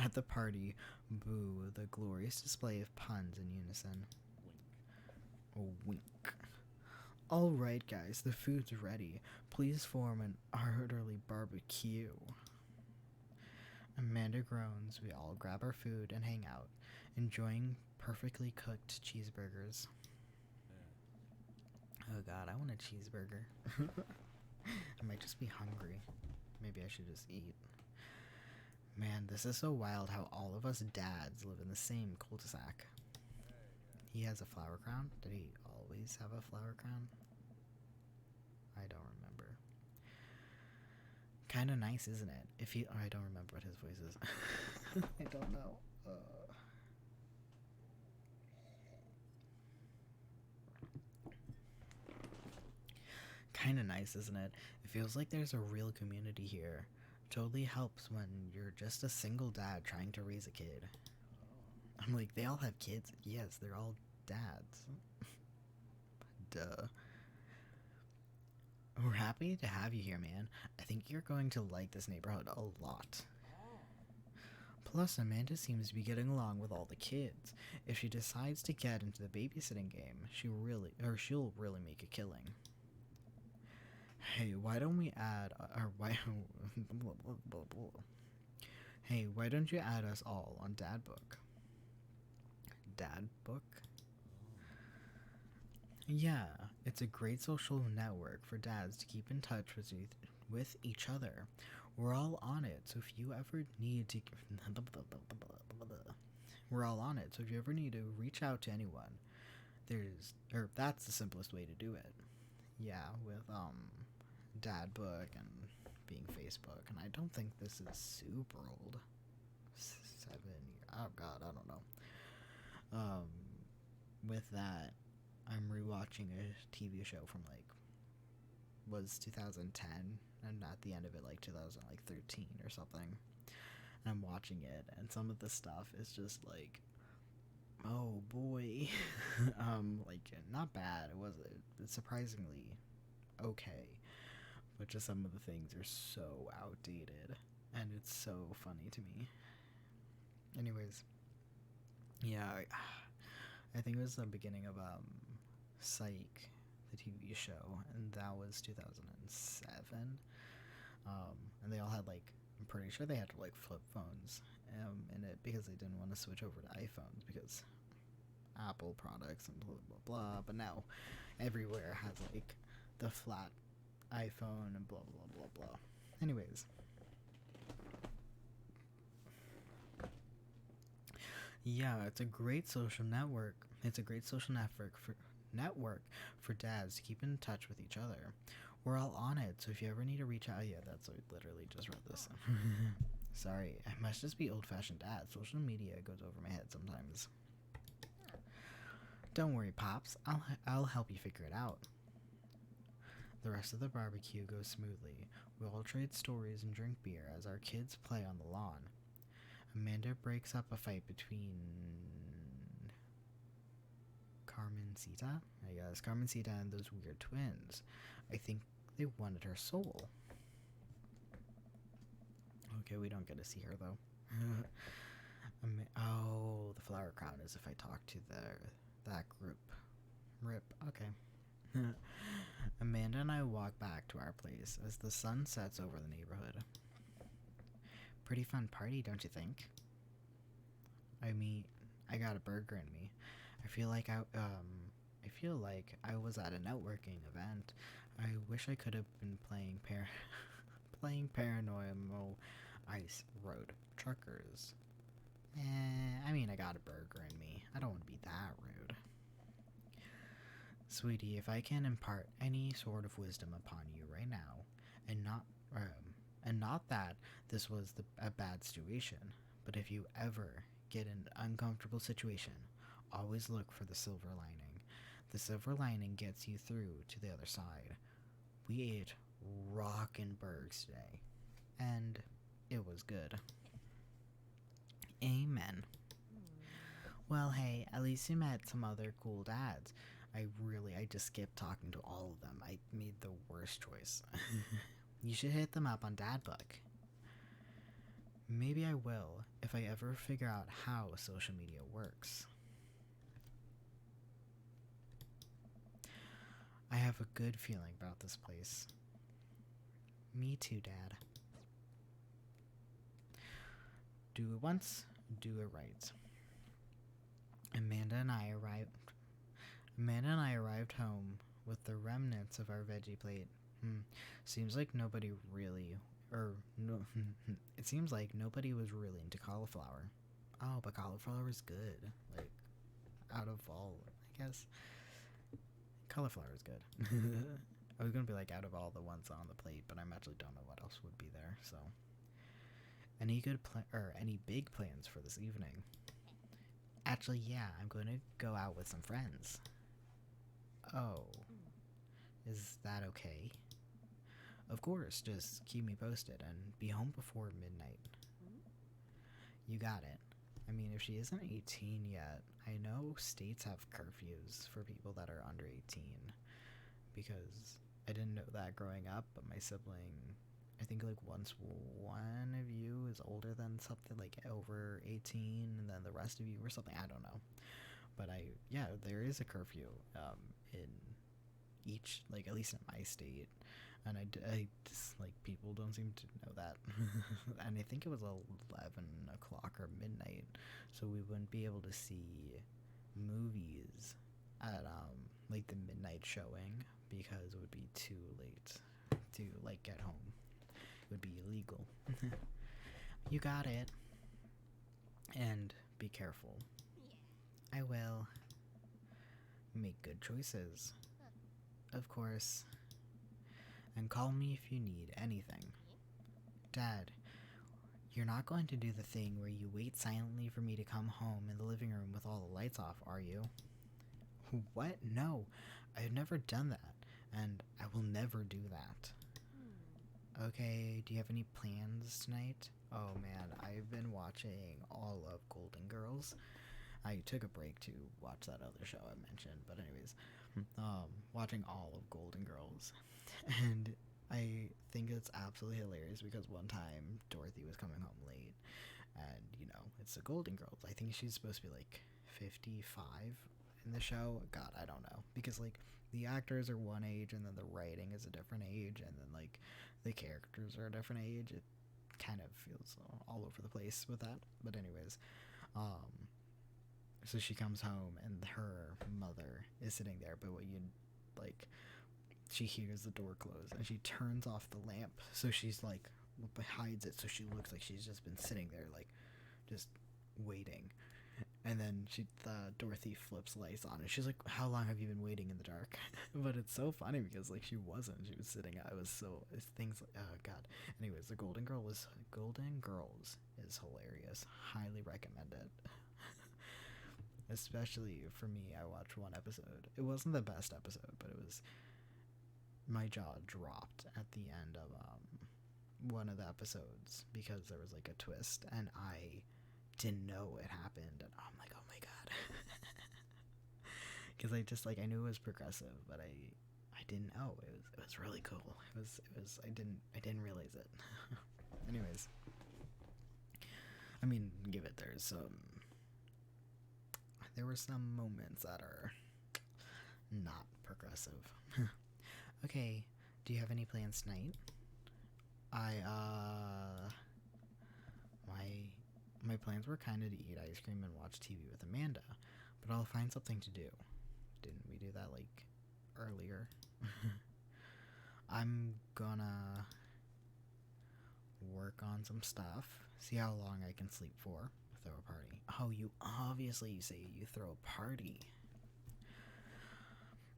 at the party boo the glorious display of puns in unison. Wink. Alright guys, the food's ready. Please form an orderly barbecue. Amanda groans. We all grab our food and hang out, enjoying perfectly cooked cheeseburgers. Oh god, I want a cheeseburger. I might just be hungry. Maybe I should just eat. Man, this is so wild how all of us dads live in the same cul-de-sac. He has a flower crown? Did he always have a flower crown? I don't remember. Kinda nice, isn't it? I don't remember what his voice is. I don't know. Kinda nice, isn't it? It feels like there's a real community here. Totally helps when you're just a single dad trying to raise a kid. I'm like, they all have kids? Yes, they're all dads. Duh. We're happy to have you here, man. I think you're going to like this neighborhood a lot. Plus, Amanda seems to be getting along with all the kids. If she decides to get into the babysitting game, she'll really make a killing. Hey, why don't we add, Hey, why don't you add us all on Dad Book? Dad Book? Yeah, it's a great social network for dads to keep in touch with each other. We're all on it, so if you ever need to... We're all on it, so if you ever need to reach out to anyone, that's the simplest way to do it. Yeah, with, Dad Book and being Facebook, and I don't think this is super old. 7 years. Oh god, I don't know. With that, I'm rewatching a TV show from was 2010, and at the end of it 2013 or something. And I'm watching it, and some of the stuff is just oh boy. Not bad. It's surprisingly okay. but just some of the things are so outdated, and it's so funny to me. Anyways, yeah, I think it was the beginning of Psych, the TV show, and that was 2007. And they all had like, I'm pretty sure they had like flip phones in it because they didn't want to switch over to iPhones because Apple products and blah blah blah. But now everywhere has like the flat iPhone and blah blah blah blah. Anyways, yeah, it's a great social network. It's a great social network for dads to keep in touch with each other. We're all on it, so if you ever need to reach out, yeah, that's I literally just read this. Sorry, I must just be old-fashioned dad. Social media goes over my head sometimes. Don't worry, pops. I'll help you figure it out. The rest of the barbecue goes smoothly. We all trade stories and drink beer as our kids play on the lawn. Amanda breaks up a fight between Carmencita, I guess, Carmencita and those weird twins. I think they wanted her soul. Okay, we don't get to see her though. Oh, the flower crown is if I talk to that group. Rip. Okay. Amanda and I walk back to our place as the sun sets over the neighborhood. Pretty fun party, don't you think? I mean, I got a burger in me. I feel like I was at a networking event. I wish I could have been playing Paranormal Ice Road Truckers. I mean, I got a burger in me. I don't want to be that rude. Sweetie, if I can impart any sort of wisdom upon you right now, and not that this was a bad situation, but if you ever get in an uncomfortable situation, always look for the silver lining. The silver lining gets you through to the other side. We ate rockin' burgers today, and it was good. Amen. Well, hey, at least you met some other cool dads. I just skipped talking to all of them. I made the worst choice. You should hit them up on Dadbook. Maybe I will if I ever figure out how social media works. I have a good feeling about this place. Me too, Dad. Do it once, do it right. Amanda and I arrived home with the remnants of our veggie plate. Seems like nobody really, or no, it seems like nobody was really into cauliflower. Oh, but cauliflower is good. Like, out of all, I guess, cauliflower is good. I was gonna be like out of all the ones on the plate, but I actually don't know what else would be there. So, any big plans for this evening? Actually, yeah, I'm going to go out with some friends. Oh, is that okay? Of course, just keep me posted and be home before midnight. You got it. I mean, if she isn't 18 yet, I know states have curfews for people that are under 18 because I didn't know that growing up, but my sibling, I think like once one of you is older than something like over 18 and then the rest of you or something, I don't know. But there is a curfew in each, like at least in my state, and I just like people don't seem to know that. And I think it was 11 o'clock or midnight, so we wouldn't be able to see movies at like the midnight showing because it would be too late to like get home. It would be illegal. You got it. And be careful. I will. Make good choices. Of course. And call me if you need anything. Dad, you're not going to do the thing where you wait silently for me to come home in the living room with all the lights off, are you? What? No, I've never done that, and I will never do that. Okay, do you have any plans tonight? Oh man, I've been watching all of Golden Girls. I took a break to watch that other show I mentioned, but anyways, watching all of Golden Girls, and I think it's absolutely hilarious because one time Dorothy was coming home late, and it's the Golden Girls. I think she's supposed to be like 55 in the show. God, I don't know, because like the actors are one age, and then the writing is a different age, and then like the characters are a different age. It kind of feels all over the place with that. But anyways, um, so she comes home and her mother is sitting there, but what you like she hears the door close and she turns off the lamp, so she's like hides it so she looks like she's just been sitting there like just waiting. And then Dorothy flips lights on and she's like, how long have you been waiting in the dark? But it's so funny because like she was sitting. I was so it's things like, oh god. Anyways, the Golden Girls is hilarious. Highly recommend it. Especially for me, I watched one episode. It wasn't the best episode, but it was my jaw dropped at the end of one of the episodes because there was like a twist and I didn't know it happened, and I'm like, oh my god. Because I just like I knew it was progressive, but I didn't know it was really cool. It was I didn't realize it. Anyways, I mean, give it there were some moments that are not progressive. Okay, do you have any plans tonight? I my plans were kind of to eat ice cream and watch TV with Amanda, but I'll find something to do. Didn't we do that like earlier? I'm gonna work on some stuff, see how long I can sleep for, throw a party. Oh, you say you throw a party.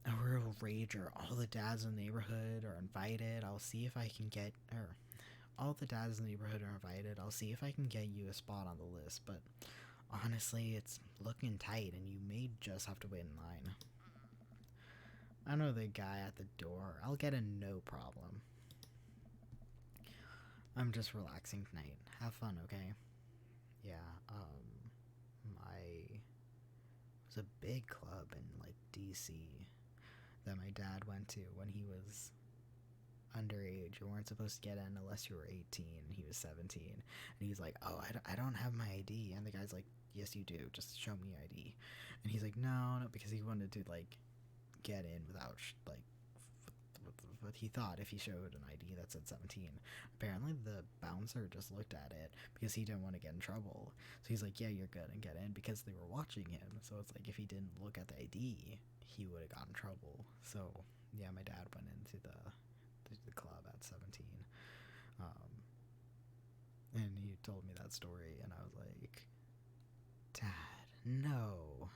A real rager. All the dads in the neighborhood are invited. I'll see if I can get all the dads in the neighborhood are invited. I'll see if I can get you a spot on the list, but honestly, it's looking tight and you may just have to wait in line. I know the guy at the door. I'll get in no problem. I'm just relaxing tonight. Have fun, okay? Yeah, it was a big club in like DC that my dad went to when he was underage. You weren't supposed to get in unless you were 18. He was 17, and he's like, oh, I don't have my ID. And the guy's like, yes you do, just show me your ID. And he's like, no, because he wanted to like get in without like what he thought if he showed an ID that said 17. Apparently the bouncer just looked at it because he didn't want to get in trouble, so he's like, yeah, you're good, and get in, because they were watching him. So it's like if he didn't look at the ID he would have gotten in trouble. So yeah, my dad went into the club at 17, and he told me that story and I was like, dad, no.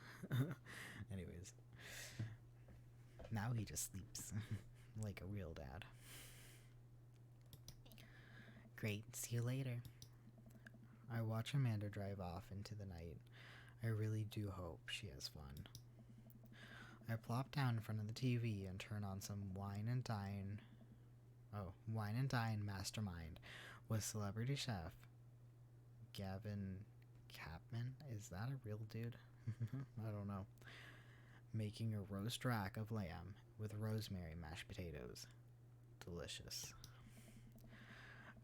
Anyways, now he just sleeps like a real dad. Great, see you later. I watch Amanda drive off into the night. I really do hope she has fun. I plop down in front of the TV and turn on some Wine and Dine Mastermind with celebrity chef Gavin Capman. Is that a real dude? I don't know. Making a roast rack of lamb with rosemary mashed potatoes. Delicious.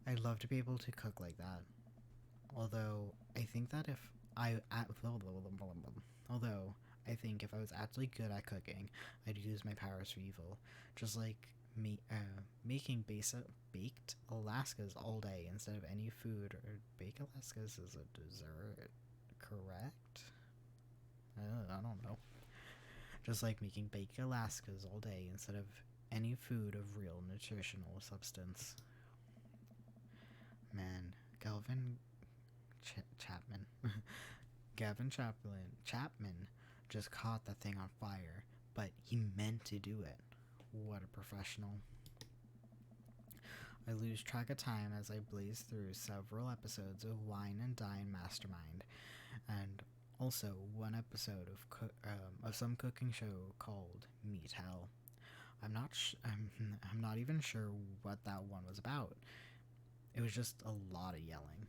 I'd love to be able to cook like that. Although I think that if I was actually good at cooking, I'd use my powers for evil, just like making baked Alaskas all day instead of any food. Or baked Alaskas is a dessert, correct? I don't know. Just like making baked Alaskas all day instead of any food of real nutritional substance. Man, Chapman. Gavin Chapman just caught that thing on fire, but he meant to do it. What a professional. I lose track of time as I blaze through several episodes of Wine and Dine Mastermind, and also one episode of some cooking show called Meat Hell. I'm not even sure what that one was about. It was just a lot of yelling.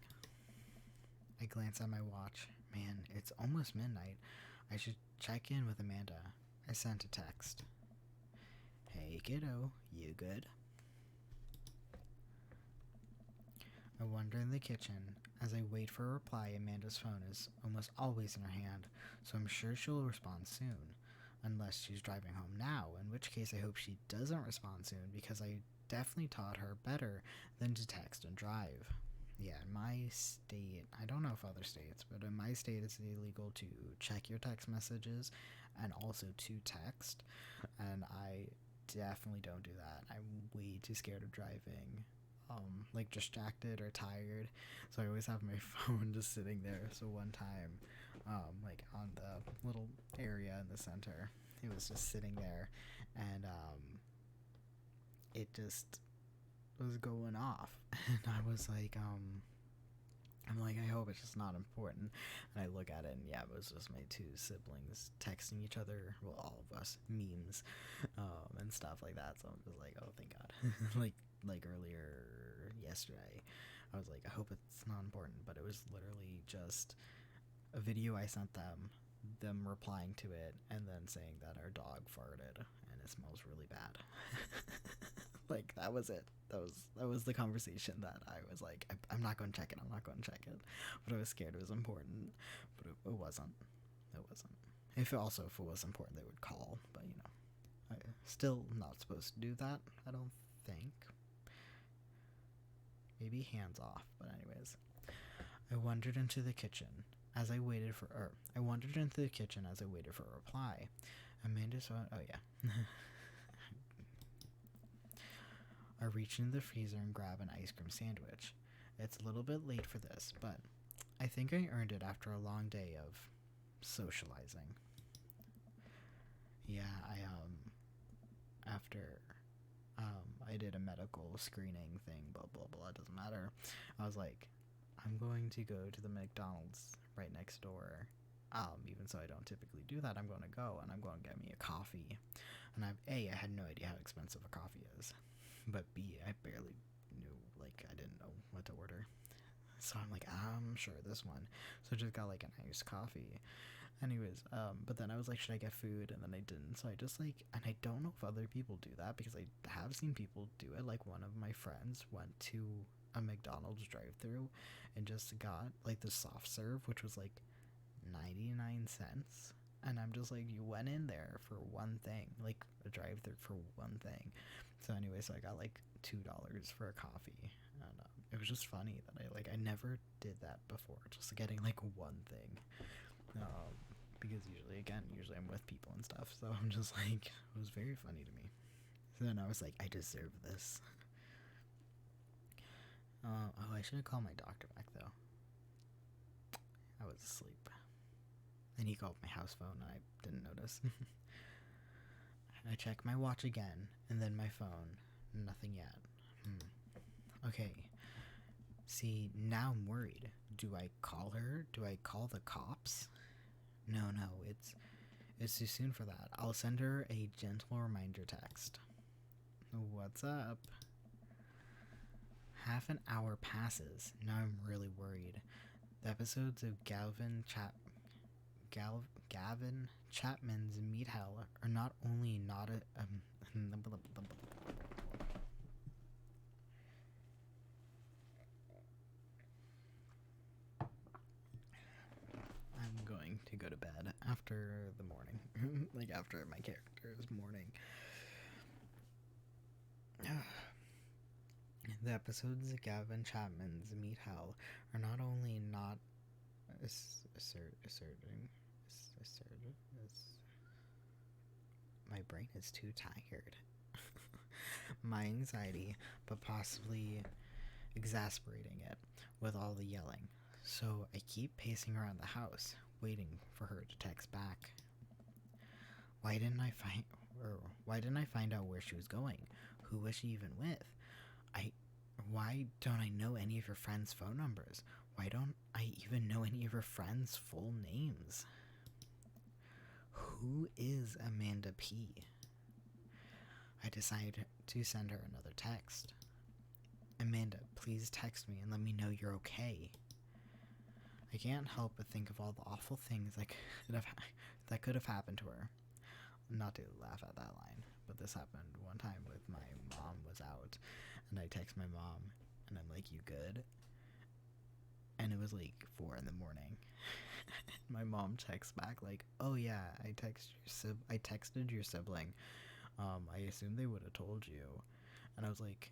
I glance at my watch. Man, it's almost midnight. I should check in with Amanda. I sent a text. Hey kiddo, you good? I wander in the kitchen. As I wait for a reply, Amanda's phone is almost always in her hand, so I'm sure she'll respond soon. Unless she's driving home now, in which case I hope she doesn't respond soon because I definitely taught her better than to text and drive. Yeah, in my state, I don't know if other states, but in my state it's illegal to check your text messages and also to text, and I definitely don't do that. I'm way too scared of driving, like distracted or tired, so I always have my phone just sitting there. So one time, like on the little area in the center, it was just sitting there, and it just was going off, and I was like, I'm like, I hope it's just not important. And I look at it, and yeah, it was just my two siblings texting each other, well, all of us, memes, and stuff like that. So I'm just like, oh, thank God. like earlier yesterday, I was like, I hope it's not important, but it was literally just a video I sent them replying to it, and then saying that our dog farted and it smells really bad. Like, that was it. That was the conversation that I was like, I'm not going to check it. I'm not going to check it. But I was scared it was important. But it wasn't. It wasn't. If it was important, they would call. But, you know, I still not supposed to do that, I don't think. Maybe hands off. But anyways, I wandered into the kitchen as I waited for a reply. Amanda saw, oh yeah. I reach into the freezer and grab an ice cream sandwich. It's a little bit late for this, but I think I earned it after a long day of socializing. Yeah, after I did a medical screening thing, blah blah blah, it doesn't matter. I was like, I'm going to go to the McDonald's right next door. Even so I don't typically do that, I'm going to go and I'm going to get me a coffee. And I had no idea how expensive a coffee is. But B, I barely knew, like, I didn't know what to order. So I'm like, I'm sure this one. So I just got, like, an iced coffee. Anyways, but then I was like, should I get food? And then I didn't. So I just, like, and I don't know if other people do that, because I have seen people do it. Like, one of my friends went to a McDonald's drive-thru and just got, like, the soft serve, which was, like, 99 cents. And I'm just like, you went in there for one thing, like a drive-thru for one thing. So anyway, so I got like $2 for a coffee, and it was just funny that I never did that before, just getting like one thing, because usually I'm with people and stuff. So I'm just like, it was very funny to me. So then I was like, I deserve this. Oh, I should have called my doctor back though. I was asleep. And he called my house phone and I didn't notice. I check my watch again, and then my phone. Nothing yet. Okay. See, now I'm worried. Do I call her? Do I call the cops? No, it's too soon for that. I'll send her a gentle reminder text. What's up? Half an hour passes. Now I'm really worried. The episodes of Gavin Chapman's Meat Hell are not only not a I'm going to go to bed after the morning. Like, after my character's morning. The episodes of Gavin Chapman's Meat Hell are not only not my brain is too tired. My anxiety, but possibly exasperating it with all the yelling. So I keep pacing around the house, waiting for her to text back. Why didn't I find out where she was going? Who was she even with? Why don't I know any of her friends' phone numbers? Why don't I even know any of her friends' full names? Who is Amanda P? I decide to send her another text. Amanda, please text me and let me know you're okay. I can't help but think of all the awful things that could have happened to her. Not to laugh at that line, but this happened one time with my mom was out, and I text my mom, and I'm like, you good? was like 4 in the morning. My mom texts back like, "Oh yeah, I texted your sibling. I assume they would have told you." And I was like,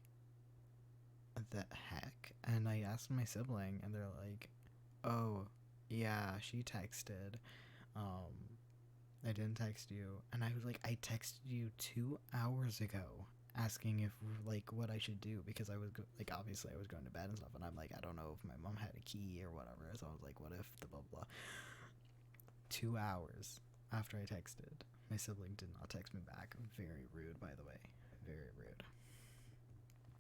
"The heck?" And I asked my sibling, and they're like, "Oh yeah, she texted. I didn't text you." And I was like, "I texted you 2 hours ago asking if like what I should do, because I was like, obviously I was going to bed and stuff, and I'm like, I don't know if my mom had a key or whatever." So I was like, what if the blah blah. 2 hours after I texted, my sibling did not text me back. Very rude, by the way. Very rude.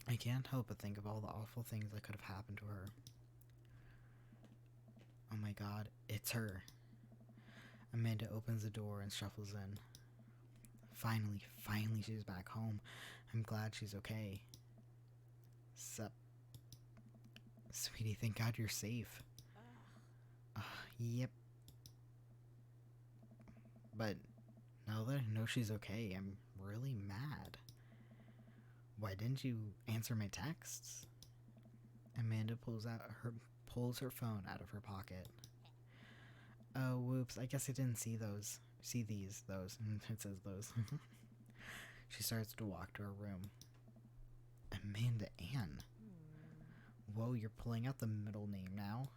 I can't help but think of all the awful things that could have happened to her. Oh my god, it's her. Amanda opens the door and shuffles in. Finally she's back home. I'm glad she's okay. Sup? Sweetie, thank God you're safe. Yep. But now that I know she's okay, I'm really mad. Why didn't you answer my texts? Amanda pulls her phone out of her pocket. Oh, whoops, I guess I didn't see those. Those. It says those. She starts to walk to her room. Amanda Ann. Whoa, you're pulling out the middle name now.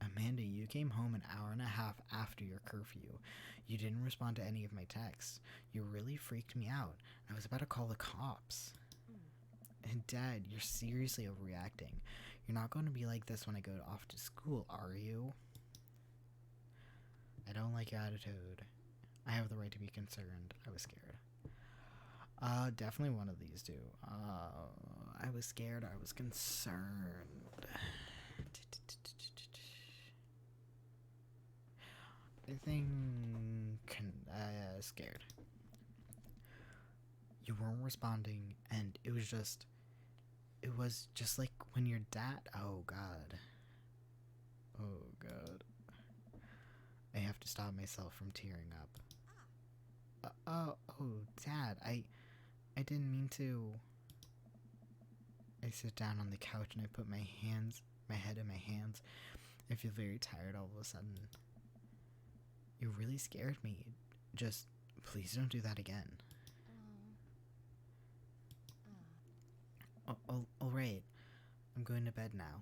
Amanda, you came home an hour and a half after your curfew. You didn't respond to any of my texts. You really freaked me out. I was about to call the cops. And Dad, you're seriously overreacting. You're not going to be like this when I go off to school, are you? I don't like your attitude. I have the right to be concerned. I was scared. Definitely one of these two. I was scared. I was concerned. I think scared. You weren't responding, and it was just like when your dad. Oh God. I have to stop myself from tearing up. Dad, I didn't mean to. I sit down on the couch and I put my head in my hands. I feel very tired all of a sudden. You really scared me. Just, please don't do that again. Alright. I'm going to bed now.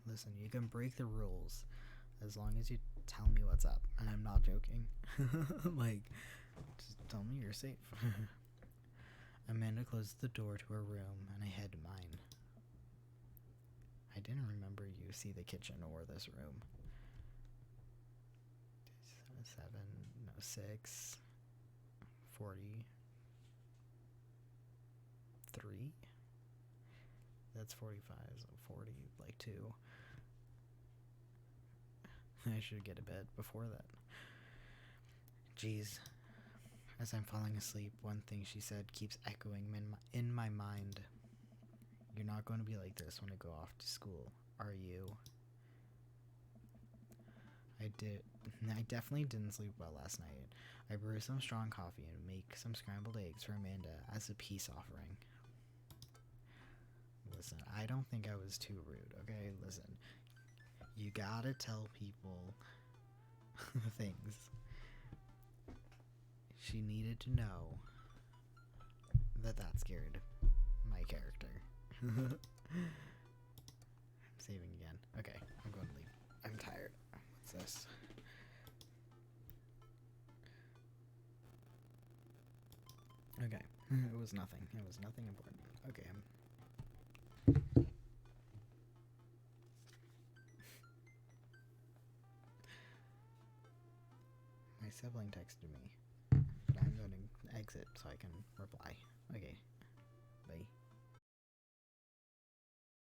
Listen, you can break the rules as long as you tell me what's up. And I'm not joking. Like, just tell me you're safe. Amanda closes the door to her room, and I head to mine. I didn't remember you see the kitchen or this room. 6, 40, 3. That's 45, so 40, like 2. I should get to bed before that. Jeez. As I'm falling asleep, one thing she said keeps echoing in my mind. You're not going to be like this when I go off to school, are you? I definitely didn't sleep well last night. I brew some strong coffee and make some scrambled eggs for Amanda as a peace offering. Listen, I don't think I was too rude, okay? Listen, you gotta tell people things. She needed to know that scared my character. I'm saving again. Okay, I'm going to leave. I'm tired. What's this? Okay, it was nothing. It was nothing important. Okay, my sibling texted me, but I'm going to exit so I can reply. Okay, bye.